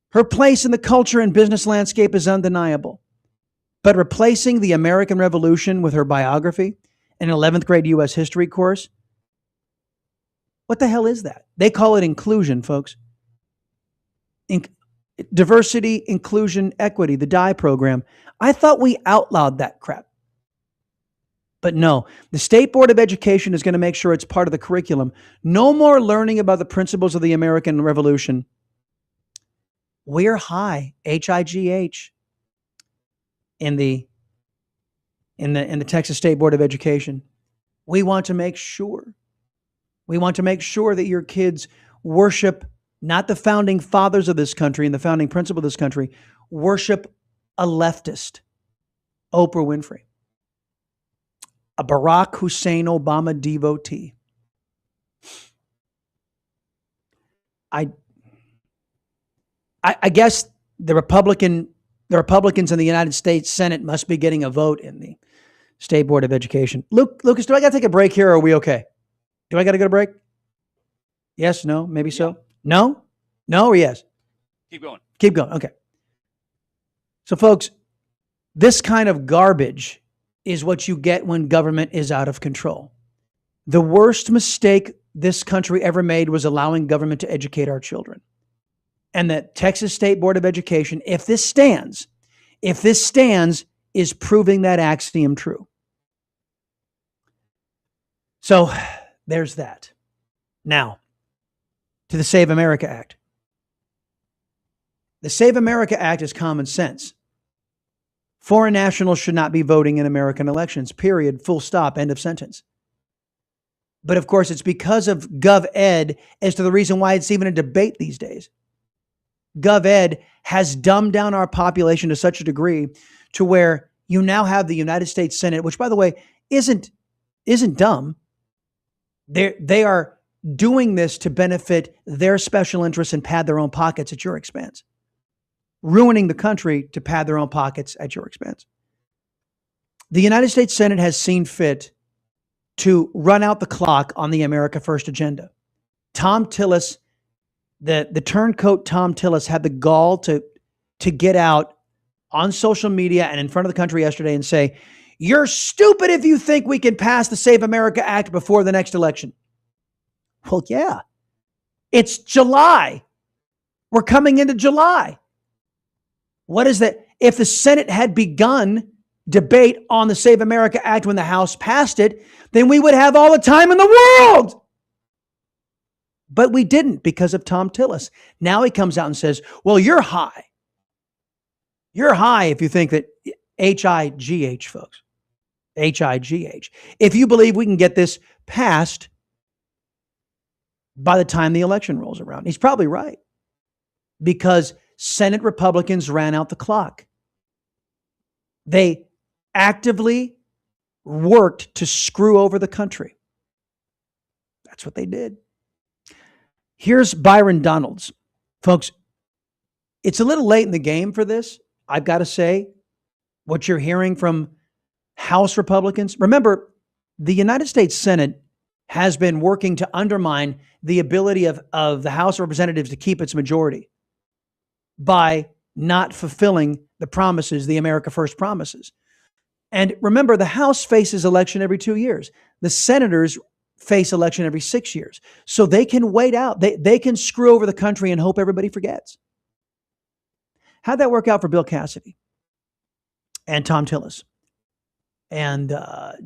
Her place in the culture and business landscape is undeniable. But replacing the American Revolution with her biography, an 11th grade U.S. history course, what the hell is that? They call it inclusion, folks. Diversity, inclusion, equity, the DIE program. I thought we outlawed that crap. But no, the State Board of Education is going to make sure it's part of the curriculum. No more learning about the principles of the American Revolution. We're high, H-I-G-H, in the Texas State Board of Education. We want to make sure that your kids worship not the founding fathers of this country and the founding principle of this country, worship a leftist, Oprah Winfrey, a Barack Hussein Obama devotee. I guess the Republicans in the United States Senate must be getting a vote in the State Board of Education. Lucas, do I got to take a break here or are we okay? Do I got to go to break? Yes, no, maybe so. No? No or yes? Keep going. Keep going. Okay. So folks, this kind of garbage is what you get when government is out of control. The worst mistake this country ever made was allowing government to educate our children. And the Texas State Board of Education, if this stands, is proving that axiom true. So there's that. Now, to the Save America Act. The Save America Act is common sense. Foreign nationals should not be voting in American elections, period, full stop, end of sentence. But of course, it's because of GovEd as to the reason why it's even a debate these days. GovEd has dumbed down our population to such a degree to where you now have the United States Senate, which, by the way, isn't dumb. They are doing this to benefit their special interests and pad their own pockets at your expense, ruining the country to pad their own pockets at your expense. The United States Senate has seen fit to run out the clock on the America First agenda. Tom Tillis, the turncoat Tom Tillis, had the gall to get out on social media and in front of the country yesterday and say, you're stupid if you think we can pass the Save America Act before the next election. Well, yeah, it's July. We're coming into July. What is that? If the Senate had begun debate on the Save America Act when the House passed it, then we would have all the time in the world. But we didn't because of Tom Tillis. Now he comes out and says, well, you're high. You're high if you think that H-I-G-H, folks. H-I-G-H. If you believe we can get this passed by the time the election rolls around. He's probably right. Because Senate Republicans ran out the clock. They actively worked to screw over the country. That's what they did. Here's Byron Donalds. Folks, it's a little late in the game for this. I've got to say, what you're hearing from House Republicans. Remember, the United States Senate has been working to undermine the ability of the House of Representatives to keep its majority by not fulfilling the promises, the America First promises. And remember, the House faces election every 2 years. The senators face election every 6 years. So they can wait out. They can screw over the country and hope everybody forgets. How'd that work out for Bill Cassidy and Tom Tillis and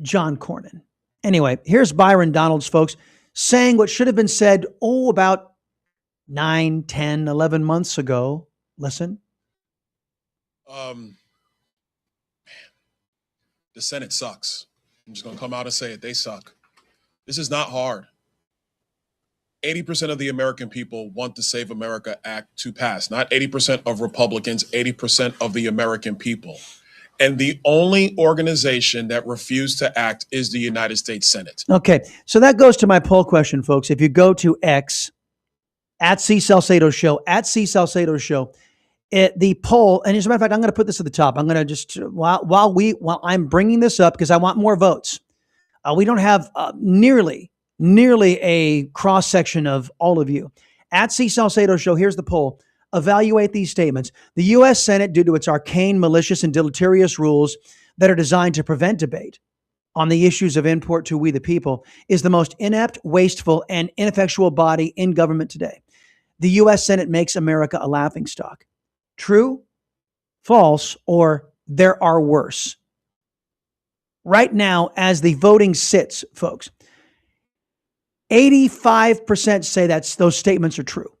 John Cornyn? Anyway, here's Byron Donalds, folks, saying what should have been said, about 9, 10, 11 months ago. Listen. The Senate sucks. I'm just going to come out and say it. They suck. This is not hard. 80% of the American people want the Save America Act to pass. Not 80% of Republicans, 80% of the American people. And the only organization that refused to act is the United States Senate. Okay, so that goes to my poll question, folks. If you go to X, at C. Salcedo Show, the poll, and as a matter of fact, I'm going to put this at the top. I'm going to just, while I'm bringing this up, because I want more votes. We don't have nearly a cross section of all of you. At C. Salcedo Show, here's the poll. Evaluate these statements. The U.S. Senate, due to its arcane, malicious, and deleterious rules that are designed to prevent debate on the issues of import to we the people, is the most inept, wasteful, and ineffectual body in government today. The U.S. Senate makes America a laughingstock. True, false, or there are worse? Right now, as the voting sits, folks, 85% say those statements are true.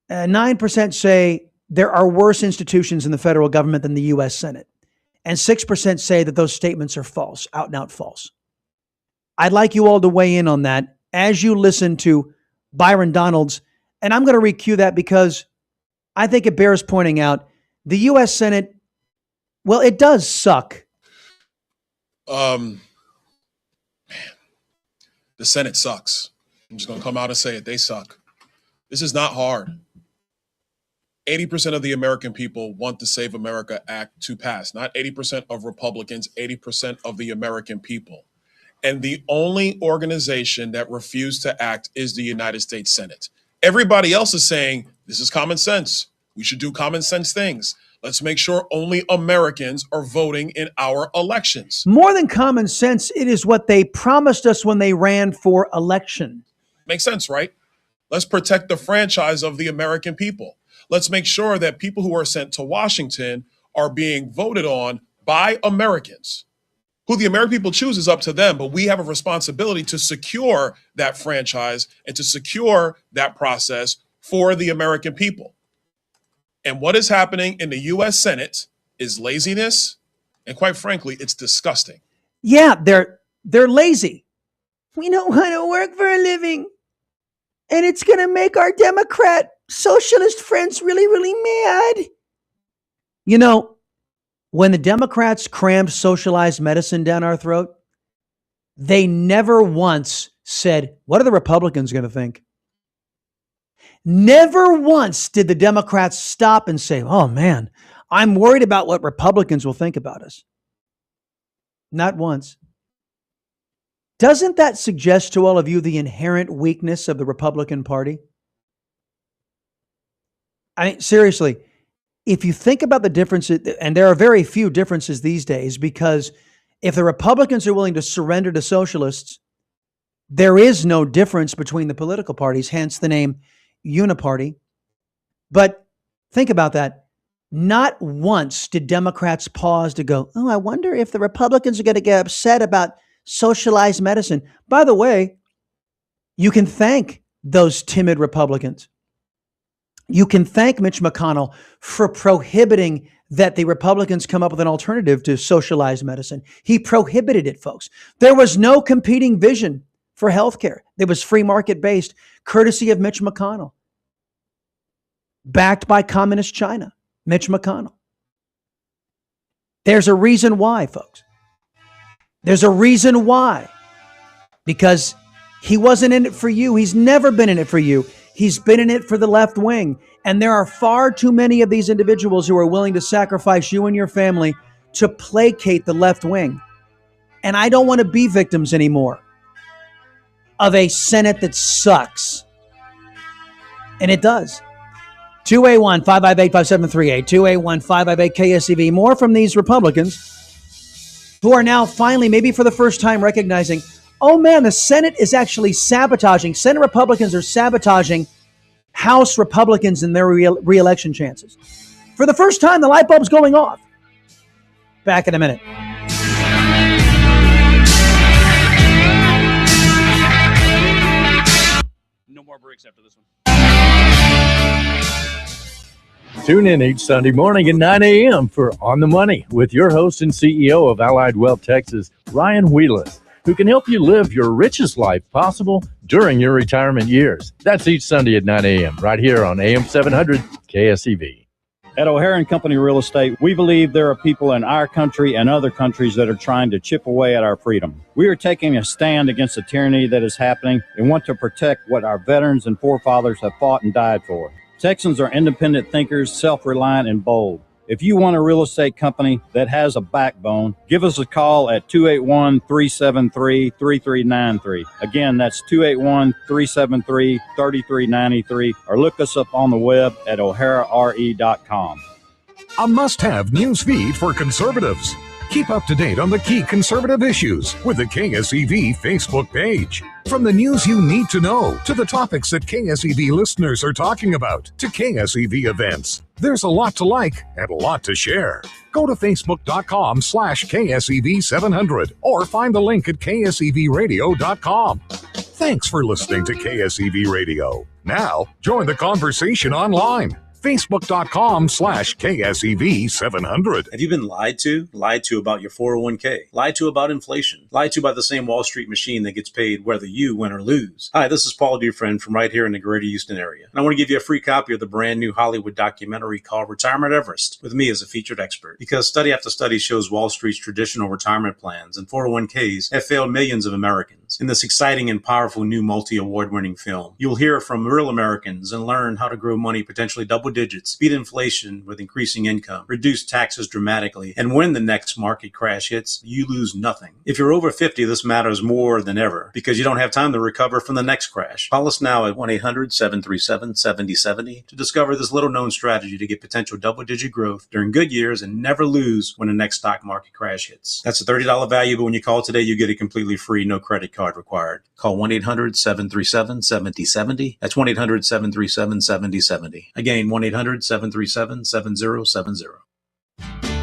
9% say there are worse institutions in the federal government than the U.S. Senate. And 6% say that those statements are false, out and out false. I'd like you all to weigh in on that as you listen to Byron Donalds. And I'm going to recue that because I think it bears pointing out the U.S. Senate, well, it does suck. The Senate sucks. I'm just going to come out and say it. They suck. This is not hard. 80% of the American people want the Save America Act to pass. Not 80% of Republicans, 80% of the American people. And the only organization that refused to act is the United States Senate. Everybody else is saying, this is common sense. We should do common sense things. Let's make sure only Americans are voting in our elections. More than common sense, it is what they promised us when they ran for election. Makes sense, right? Let's protect the franchise of the American people. Let's make sure that people who are sent to Washington are being voted on by Americans. Who the American people choose is up to them, but we have a responsibility to secure that franchise and to secure that process for the American people. And what is happening in the U.S. Senate is laziness, and quite frankly, it's disgusting. Yeah, they're lazy. We don't want to work for a living, and it's going to make our Democrat socialist friends really, really mad. You know, when the Democrats crammed socialized medicine down our throat, they never once said, what are the Republicans going to think? Never once did the Democrats stop and say, oh man, I'm worried about what Republicans will think about us. Not once. Doesn't that suggest to all of you the inherent weakness of the Republican Party? I mean, seriously, if you think about the differences, and there are very few differences these days, because if the Republicans are willing to surrender to socialists, there is no difference between the political parties, hence the name Uniparty. But think about that. Not once did Democrats pause to go, oh, I wonder if the Republicans are going to get upset about socialized medicine. By the way, you can thank those timid Republicans. You can thank Mitch McConnell for prohibiting that the Republicans come up with an alternative to socialized medicine. He prohibited it, folks. There was no competing vision for healthcare. It was free market based, courtesy of Mitch McConnell. Backed by communist China, Mitch McConnell. There's a reason why, folks. There's a reason why. Because he wasn't in it for you. He's never been in it for you. He's been in it for the left wing. And there are far too many of these individuals who are willing to sacrifice you and your family to placate the left wing. And I don't want to be victims anymore of a Senate that sucks. And it does. 281-558-5738, 281-558-KSEV. More from these Republicans who are now finally, maybe for the first time, recognizing oh man, the Senate is actually sabotaging. Senate Republicans are sabotaging House Republicans in their re-election chances. For the first time, the light bulb's going off. Back in a minute. No more breaks after this one. Tune in each Sunday morning at 9 a.m. for On the Money with your host and CEO of Allied Wealth Texas, Ryan Wheelis, who can help you live your richest life possible during your retirement years. That's each Sunday at 9 a.m. right here on AM 700 KSEV. At O'Hara & Company Real Estate, we believe there are people in our country and other countries that are trying to chip away at our freedom. We are taking a stand against the tyranny that is happening and want to protect what our veterans and forefathers have fought and died for. Texans are independent thinkers, self-reliant, and bold. If you want a real estate company that has a backbone, give us a call at 281-373-3393. Again, that's 281-373-3393, or look us up on the web at o'harare.com. A must-have news feed for conservatives. Keep up to date on the key conservative issues with the KSEV Facebook page. From the news you need to know, to the topics that KSEV listeners are talking about, to KSEV events. There's a lot to like and a lot to share. Go to facebook.com/KSEV700 or find the link at ksevradio.com. Thanks for listening to KSEV Radio. Now, join the conversation online. Facebook.com/KSEV700. Have you been lied to? Lied to about your 401k? Lied to about inflation? Lied to by the same Wall Street machine that gets paid whether you win or lose? Hi, this is Paul Dufresne from right here in the greater Houston area. And I want to give you a free copy of the brand new Hollywood documentary called Retirement Everest with me as a featured expert. Because study after study shows Wall Street's traditional retirement plans and 401ks have failed millions of Americans. In this exciting and powerful new multi-award winning film, you'll hear from real Americans and learn how to grow money potentially double digits, beat inflation with increasing income, reduce taxes dramatically, and when the next market crash hits, you lose nothing. If you're over 50, this matters more than ever because you don't have time to recover from the next crash. Call us now at 1-800-737-7070 to discover this little-known strategy to get potential double-digit growth during good years and never lose when the next stock market crash hits. That's a $30 value, but when you call today, you get it completely free, no credit card required. Call 1-800-737-7070. That's 1-800-737-7070. Again, 1-800-737-7070.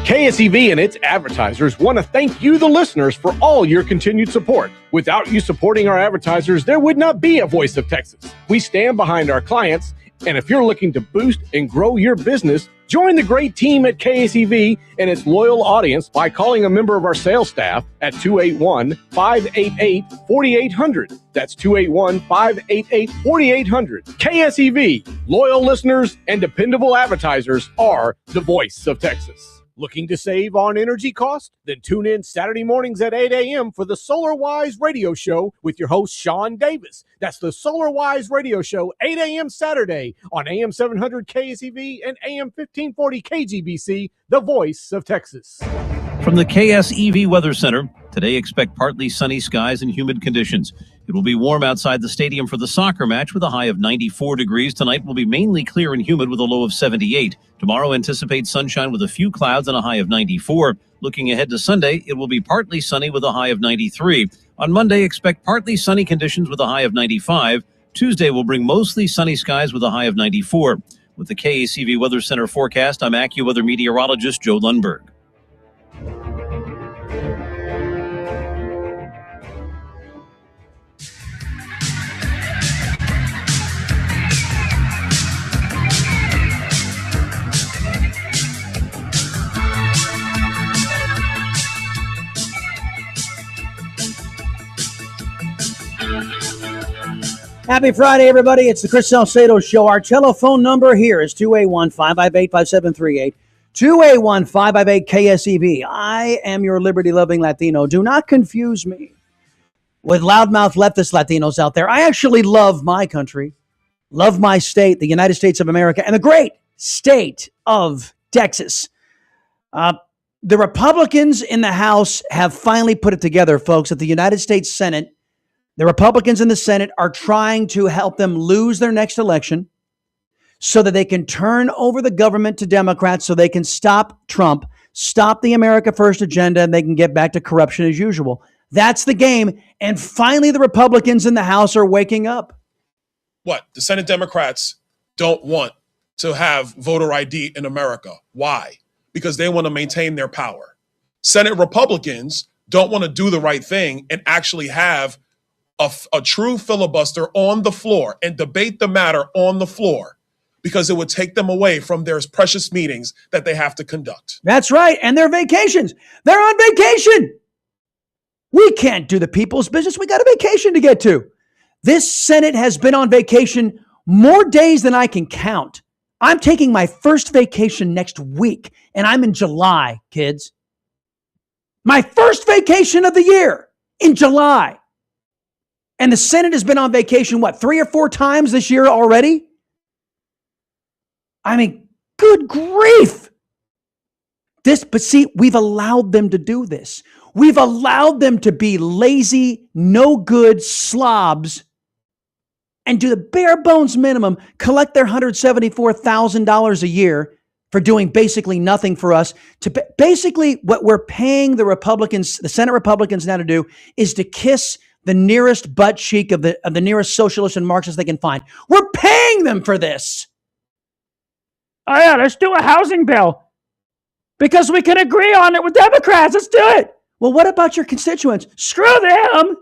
KSEV and its advertisers want to thank you, the listeners, for all your continued support. Without you supporting our advertisers, there would not be a Voice of Texas. We stand behind our clients, and if you're looking to boost and grow your business, join the great team at KSEV and its loyal audience by calling a member of our sales staff at 281-588-4800. That's 281-588-4800. KSEV, loyal listeners and dependable advertisers are the Voice of Texas. Looking to save on energy costs? Then tune in Saturday mornings at 8 a.m. for the Solar Wise Radio Show with your host, Sean Davis. That's the Solar Wise Radio Show, 8 a.m. Saturday on AM 700 KSEV and AM 1540 KGBC, the Voice of Texas. From the KSEV Weather Center, today expect partly sunny skies and humid conditions. It will be warm outside the stadium for the soccer match with a high of 94 degrees. Tonight will be mainly clear and humid with a low of 78. Tomorrow anticipate sunshine with a few clouds and a high of 94. Looking ahead to Sunday, it will be partly sunny with a high of 93. On Monday, expect partly sunny conditions with a high of 95. Tuesday will bring mostly sunny skies with a high of 94. With the KACV Weather Center forecast, I'm AccuWeather meteorologist Joe Lundberg. Happy Friday, everybody. It's the Chris Salcedo Show. Our telephone number here is 281-558-5738. 281-558-KSEV. I am your liberty-loving Latino. Do not confuse me with loudmouth leftist Latinos out there. I actually love my country, love my state, the United States of America, and the great state of Texas. The Republicans in the House have finally put it together, folks, at the United States Senate. The Republicans in the Senate are trying to help them lose their next election so that they can turn over the government to Democrats so they can stop Trump, stop the America First agenda, and they can get back to corruption as usual. That's the game. And finally, the Republicans in the House are waking up. What? The Senate Democrats don't want to have voter ID in America. Why? Because they want to maintain their power. Senate Republicans don't want to do the right thing and actually have a true filibuster on the floor and debate the matter on the floor, because it would take them away from their precious meetings that they have to conduct. That's right. And their vacations. They're on vacation. We can't do the people's business. We got a vacation to get to. This Senate has been on vacation more days than I can count. I'm taking my first vacation next week, and I'm in July, kids. My first vacation of the year in July. And the Senate has been on vacation, 3 or 4 times this year already? I mean, good grief. But see, we've allowed them to do this. We've allowed them to be lazy, no good slobs and do the bare bones minimum, collect their $174,000 a year for doing basically nothing for us. Basically, what we're paying the Republicans, the Senate Republicans now to do is to kiss the nearest butt cheek of the nearest socialist and Marxist they can find. We're paying them for this. Oh yeah, let's do a housing bill because we can agree on it with Democrats. Let's do it. Well, what about your constituents? Screw them.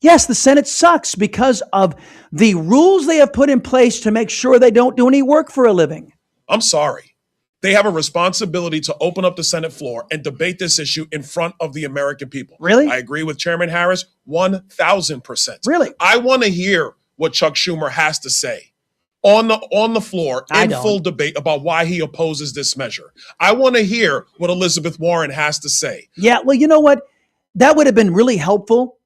Yes, the Senate sucks because of the rules they have put in place to make sure they don't do any work for a living. I'm sorry. They have a responsibility to open up the Senate floor and debate this issue in front of the American people. Really? I agree with Chairman Harris 1,000%. Really? I want to hear what Chuck Schumer has to say on the floor in full debate about why he opposes this measure. I want to hear what Elizabeth Warren has to say. Yeah, well, you know what? That would have been really helpful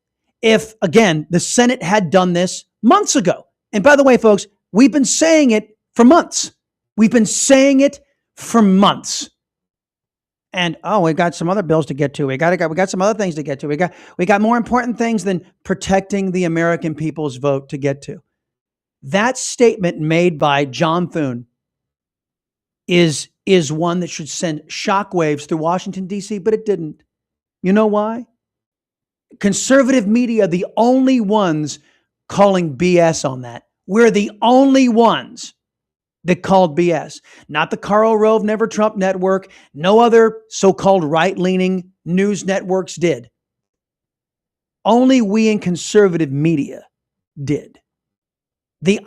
if, again, the Senate had done this months ago. And by the way, folks, we've been saying it for months. We've been saying it for months. And we got some other bills to get to. We got some other things to get to. We got more important things than protecting the American people's vote to get to. That statement made by John Thune is one that should send shockwaves through Washington, D.C., but it didn't. You know why? Conservative media, the only ones calling BS on that. We're the only ones that called BS. Not the Karl Rove Never Trump Network. No other so-called right-leaning news networks did. Only we in conservative media did. The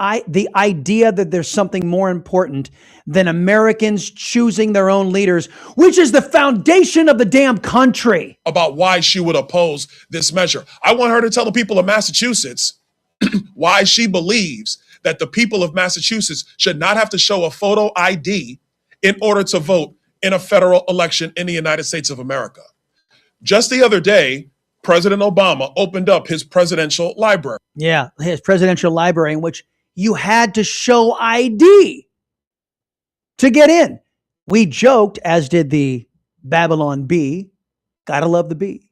idea that there's something more important than Americans choosing their own leaders, which is the foundation of the damn country. About why she would oppose this measure. I want her to tell the people of Massachusetts why she believes that the people of Massachusetts should not have to show a photo ID in order to vote in a federal election in the United States of America. Just the other day, President Obama opened up his presidential library. Yeah, his presidential library in which you had to show ID to get in. We joked, as did the Babylon Bee. Gotta love the bee.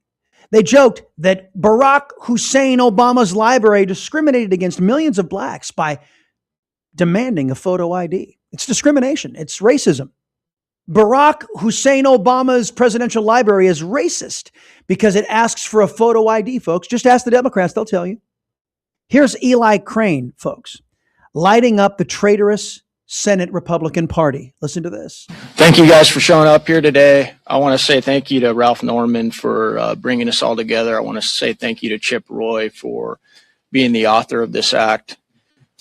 They joked that Barack Hussein Obama's library discriminated against millions of blacks by demanding a photo ID. It's discrimination. It's racism. Barack Hussein Obama's presidential library is racist because it asks for a photo ID, folks. Just ask the Democrats, they'll tell you. Here's Eli Crane, folks, lighting up the traitorous Senate Republican Party. Listen to this. Thank you guys for showing up here today. I want to say thank you to Ralph Norman for bringing us all together. I want to say thank you to Chip Roy for being the author of this act.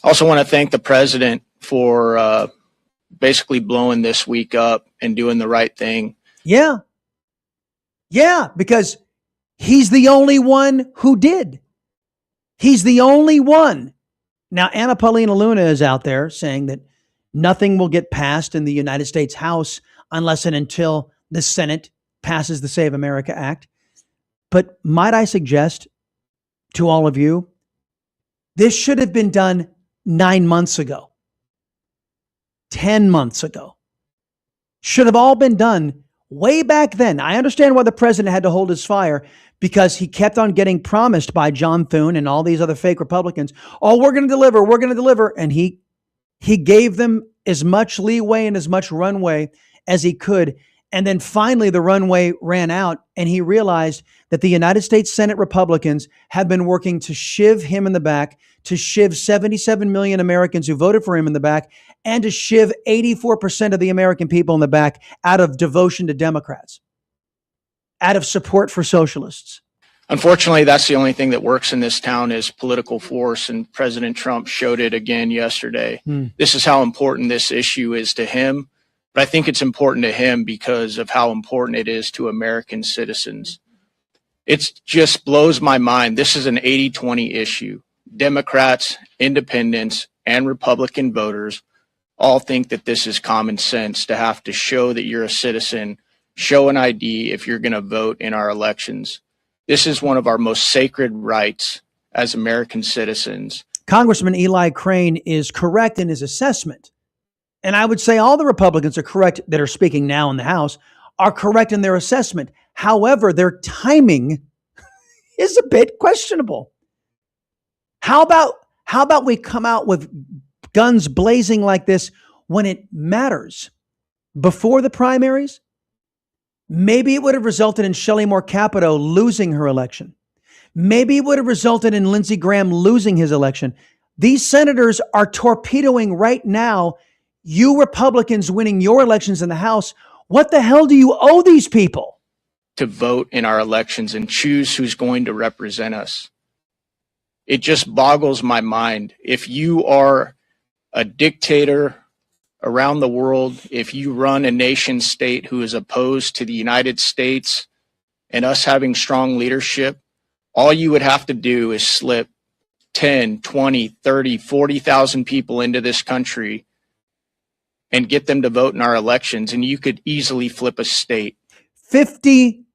I also want to thank the president for basically blowing this week up and doing the right thing. Yeah. Yeah, because he's the only one who did. He's the only one. Now, Anna Paulina Luna is out there saying that nothing will get passed in the United States House unless and until the Senate passes the Save America Act. But might I suggest to all of you, this should have been done 9 months ago, 10 months ago. Should have all been done way back then. I understand why the president had to hold his fire, because he kept on getting promised by John Thune and all these other fake Republicans, we're going to deliver. And he gave them as much leeway and as much runway as he could. And then finally, the runway ran out, and he realized that the United States Senate Republicans have been working to shiv him in the back, to shiv 77 million Americans who voted for him in the back, and to shiv 84% of the American people in the back out of devotion to Democrats, out of support for socialists. Unfortunately, that's the only thing that works in this town is political force, and President Trump showed it again yesterday. This is how important this issue is to him, but I think it's important to him because of how important it is to American citizens. It just blows my mind. This is an 80-20 issue. Democrats, independents, and Republican voters all think that this is common sense to have to show that you're a citizen, show an ID if you're going to vote in our elections. This is one of our most sacred rights as American citizens. Congressman Eli Crane is correct in his assessment. And I would say all the Republicans are correct that are speaking now in the House are correct in their assessment. However, their timing is a bit questionable. How about we come out with guns blazing like this when it matters? Before the primaries, maybe it would have resulted in Shelley Moore Capito losing her election. Maybe it would have resulted in Lindsey Graham losing his election. These senators are torpedoing right now you Republicans winning your elections in the House. What the hell do you owe these people? To vote in our elections and choose who's going to represent us. It just boggles my mind. If you are a dictator around the world, if you run a nation state who is opposed to the United States and us having strong leadership, all you would have to do is slip 10, 20, 30, 40,000 people into this country and get them to vote in our elections, and you could easily flip a state. 15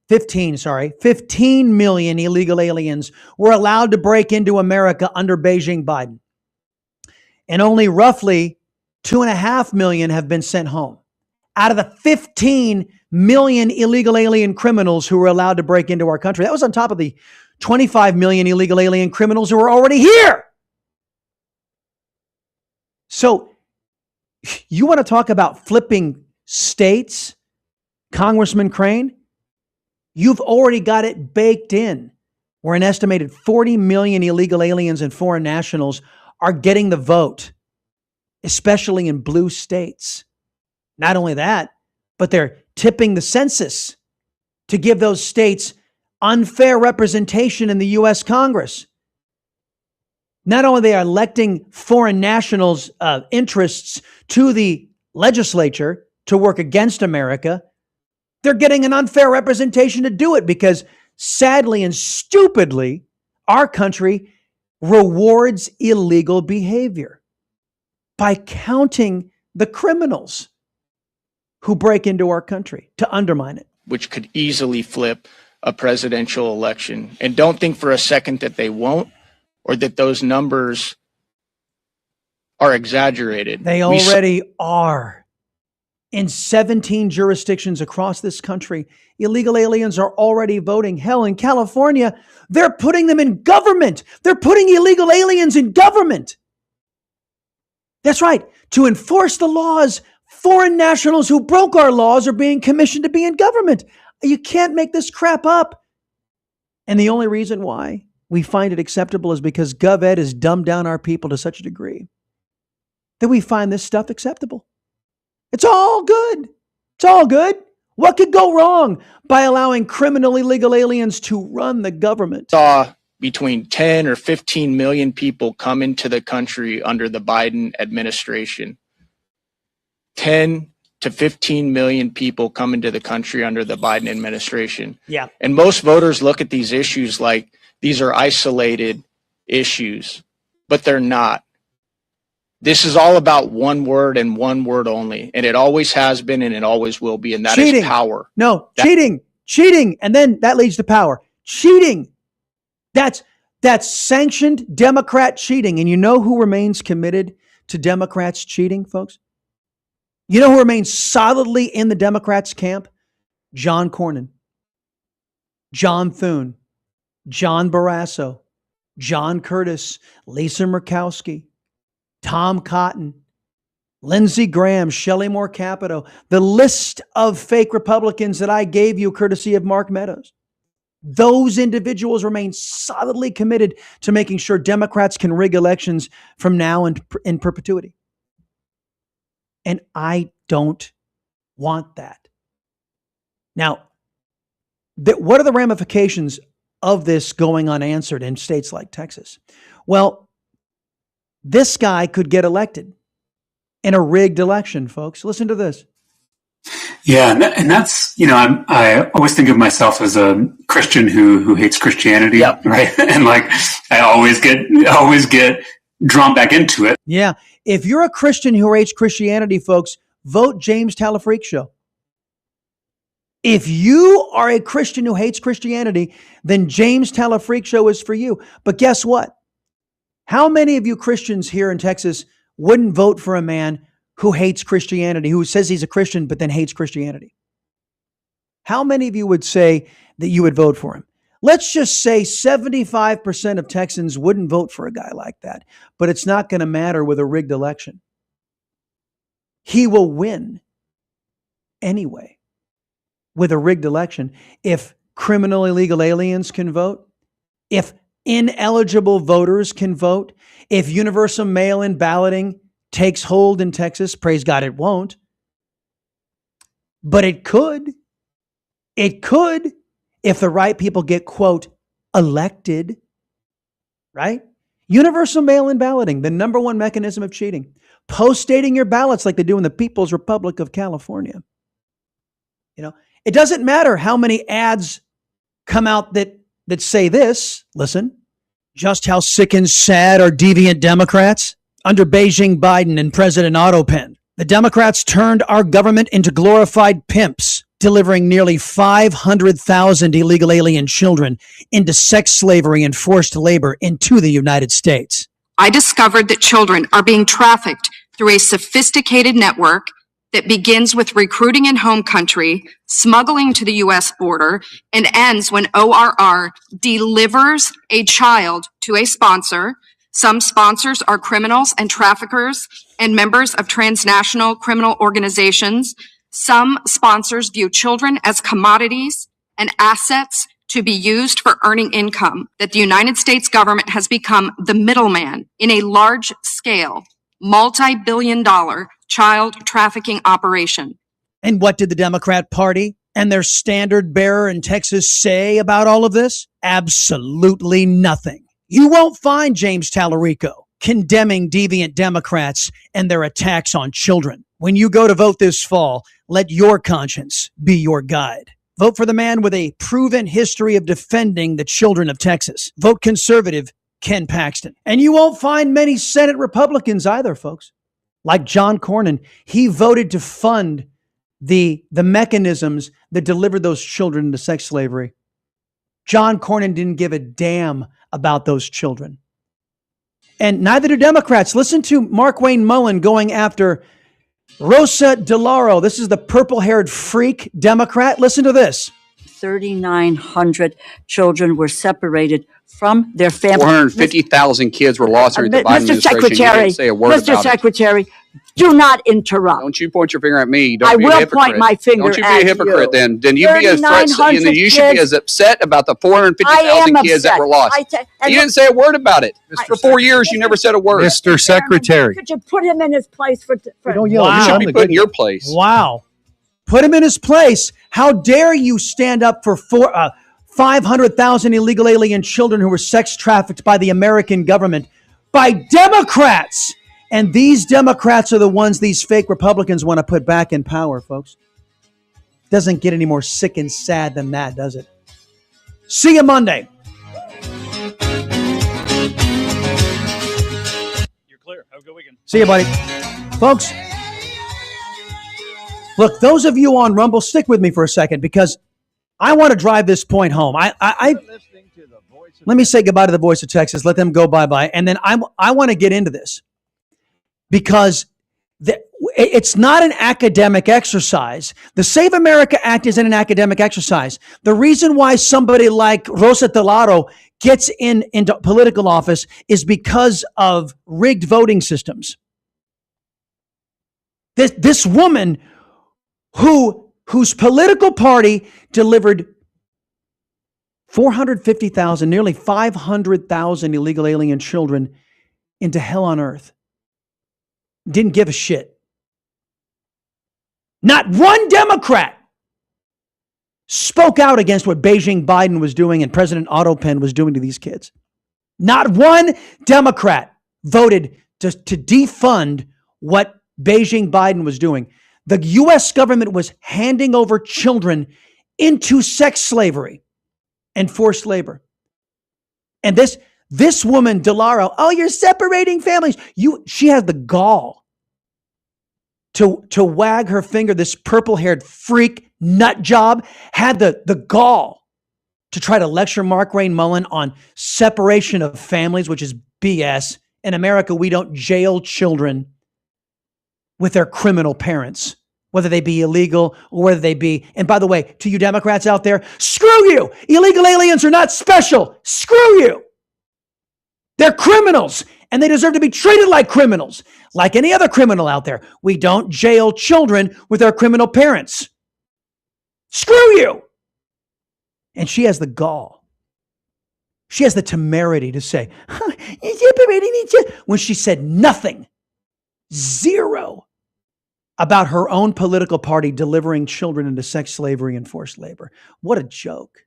million illegal aliens were allowed to break into America under Beijing Biden. And only roughly 2.5 million have been sent home. Out of the 15 million illegal alien criminals who were allowed to break into our country, that was on top of the 25 million illegal alien criminals who were already here. So you want to talk about flipping states, Congressman Crane? You've already got it baked in, where an estimated 40 million illegal aliens and foreign nationals are getting the vote, especially in blue states. Not only that, but they're tipping the census to give those states unfair representation in the U.S. Congress. Not only are they electing foreign nationals' interests to the legislature to work against America, they're getting an unfair representation to do it because, sadly and stupidly, our country rewards illegal behavior by counting the criminals who break into our country to undermine it. Which could easily flip a presidential election. And don't think for a second that they won't, or that those numbers are exaggerated. They already are. In 17 jurisdictions across this country, illegal aliens are already voting. Hell, in California, they're putting them in government. They're putting illegal aliens in government. That's right. To enforce the laws, foreign nationals who broke our laws are being commissioned to be in government. You can't make this crap up. And the only reason why we find it acceptable is because GovEd has dumbed down our people to such a degree that we find this stuff acceptable. It's all good. It's all good. What could go wrong by allowing criminal illegal aliens to run the government? Saw between 10 or 15 million people come into the country under the Biden administration. 10 to 15 million people come into the country under the Biden administration. Yeah. And most voters look at these issues like these are isolated issues, but they're not. This is all about one word and one word only. And it always has been and it always will be. And that is power. No, cheating. And then that leads to power. Cheating. That's sanctioned Democrat cheating. And you know who remains committed to Democrats cheating, folks? You know who remains solidly in the Democrats' camp? John Cornyn, John Thune, John Barrasso, John Curtis, Lisa Murkowski, Tom Cotton. Lindsey Graham, Shelley Moore Capito, the list of fake Republicans that I gave you courtesy of Mark Meadows. Those individuals remain solidly committed to making sure Democrats can rig elections from now and in perpetuity. And I don't want that. Now, what are the ramifications of this going unanswered in states like Texas? Well, this guy could get elected in a rigged election, folks. Listen to this. Yeah, and that's, I always think of myself as a Christian who hates Christianity, right? And like I always get drawn back into it. Yeah, if you're a Christian who hates Christianity, folks, vote James Talafreak Show. If you are a Christian who hates Christianity, then James Talafreak Show is for you. But guess what? How many of you Christians here in Texas wouldn't vote for a man who hates Christianity, who says he's a Christian but then hates Christianity? How many of you would say that you would vote for him? Let's just say 75% of Texans wouldn't vote for a guy like that, but it's not going to matter with a rigged election. He will win anyway with a rigged election. If criminal illegal aliens can vote, if ineligible voters can vote, if universal mail-in balloting takes hold in Texas, praise God it won't, but it could. It could if the right people get, quote, elected, right? Universal mail-in balloting, the number one mechanism of cheating. Post-dating your ballots like they do in the People's Republic of California. It doesn't matter how many ads come out that say this. Listen, just how sick and sad are deviant Democrats? Under Beijing Biden and President Otto Penn, the Democrats turned our government into glorified pimps, delivering nearly 500,000 illegal alien children into sex slavery and forced labor into the United States. I discovered that children are being trafficked through a sophisticated network that begins with recruiting in home country, smuggling to the U.S. border, and ends when ORR delivers a child to a sponsor. Some sponsors are criminals and traffickers and members of transnational criminal organizations. Some sponsors view children as commodities and assets to be used for earning income, that the United States government has become the middleman in a large-scale, multi-billion-dollar child trafficking operation. And what did the Democrat Party and their standard bearer in Texas say about all of this? Absolutely nothing. You won't find James Tallarico condemning deviant Democrats and their attacks on children. When you go to vote this fall, let your conscience be your guide. Vote for the man with a proven history of defending the children of Texas. Vote conservative Ken Paxton. And you won't find many Senate Republicans either, folks. Like John Cornyn, he voted to fund the mechanisms that delivered those children into sex slavery. John Cornyn didn't give a damn about those children. And neither do Democrats. Listen to Mark Wayne Mullen going after Rosa DeLauro. This is the purple-haired freak Democrat. Listen to this. 3,900 children were separated from their families. 450,000 kids were lost during the Biden administration. You didn't say a word about it. Mr. Secretary, do not interrupt. Don't you point your finger at me. Don't I be a will hypocrite. point my finger Don't you be a hypocrite you. then. Then you be as you should be as upset about the 450,000 kids that were lost. You didn't say a word about it. For 4 years, you never said a word. Mr. Secretary. Could you put him in his place for Wow. You should be put in your place. Wow. Put him in his place. How dare you stand up for 500,000 illegal alien children who were sex trafficked by the American government, by Democrats. And these Democrats are the ones these fake Republicans want to put back in power, folks. Doesn't get any more sick and sad than that, does it? See you Monday. You're clear. Have a good weekend. See you, buddy. Folks, look, those of you on Rumble, stick with me for a second because I want to drive this point home. Let me say goodbye to the voice of Texas. Let them go bye-bye. And then I want to get into this because it's not an academic exercise. The Save America Act isn't an academic exercise. The reason why somebody like Rosa DeLauro gets into political office is because of rigged voting systems. This woman whose political party delivered 450,000, nearly 500,000 illegal alien children into hell on earth, didn't give a shit. Not one Democrat spoke out against what Beijing Biden was doing and President Otto Penn was doing to these kids. Not one Democrat voted to defund what Beijing Biden was doing. The U.S. government was handing over children into sex slavery and forced labor. And this woman, DeLauro, oh, you're separating families. She has the gall to wag her finger. This purple-haired freak nut job had the gall to try to lecture Mark Rain Mullen on separation of families, which is BS. In America, we don't jail children with their criminal parents, whether they be illegal or whether they be, and by the way, to you Democrats out there, screw you. Illegal aliens are not special. Screw you. They're criminals and they deserve to be treated like criminals, like any other criminal out there. We don't jail children with their criminal parents. Screw you. And she has the gall. She has the temerity to say, when she said nothing, zero, about her own political party delivering children into sex slavery and forced labor. What a joke.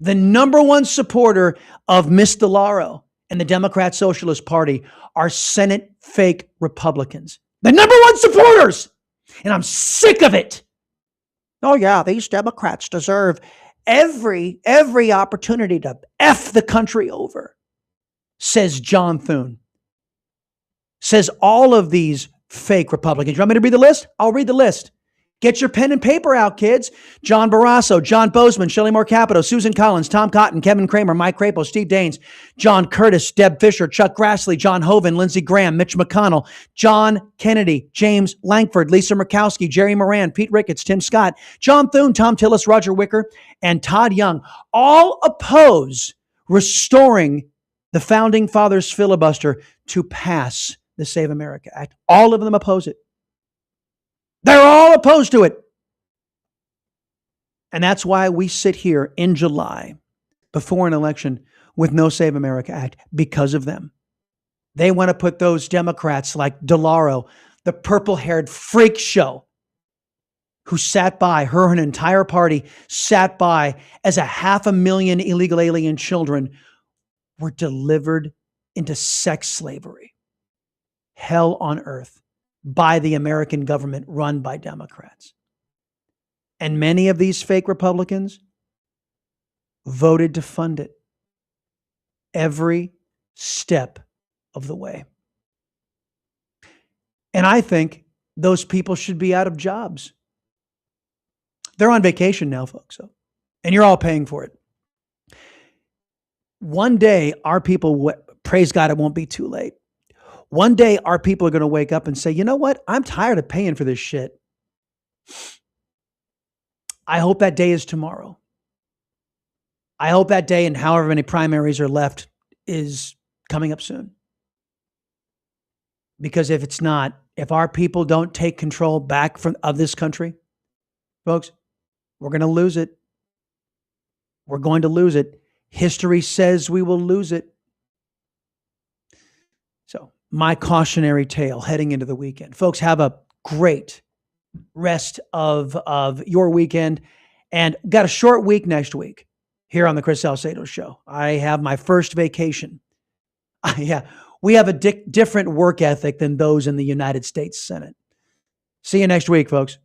The number one supporter of Miss DeLauro and the Democrat Socialist Party are Senate fake Republicans. The number one supporters. And I'm sick of it. Oh yeah, these Democrats deserve every opportunity to F the country over, says John Thune. Says all of these fake Republicans. You want me to read the list? I'll read the list. Get your pen and paper out, kids. John Barrasso, John Bozeman, Shelley Moore Capito, Susan Collins, Tom Cotton, Kevin Kramer, Mike Crapo, Steve Daines, John Curtis, Deb Fisher, Chuck Grassley, John Hoven, Lindsey Graham, Mitch McConnell, John Kennedy, James Langford, Lisa Murkowski, Jerry Moran, Pete Ricketts, Tim Scott, John Thune, Tom Tillis, Roger Wicker, and Todd Young all oppose restoring the Founding Fathers filibuster to pass the Save America Act. All of them oppose it. They're all opposed to it. And that's why we sit here in July before an election with no Save America Act, because of them. They want to put those Democrats like DeLauro, the purple-haired freak show, who sat by, her and entire party sat by as 500,000 illegal alien children were delivered into sex slavery. Hell on earth. By the American government run by Democrats. And many of these fake Republicans voted to fund it every step of the way. And I think those people should be out of jobs. They're on vacation now, folks, and you're all paying for it. One day, our people, praise God, it won't be too late. One day, our people are going to wake up and say, you know what? I'm tired of paying for this shit. I hope that day is tomorrow. I hope that day, and however many primaries are left, is coming up soon. Because if it's not, if our people don't take control back of this country, folks, we're going to lose it. We're going to lose it. History says we will lose it. So, my cautionary tale heading into the weekend. Folks, have a great rest of your weekend, and got a short week next week here on the Chris Salcedo Show. I have my first vacation. We have a different work ethic than those in the United States Senate. See you next week, folks.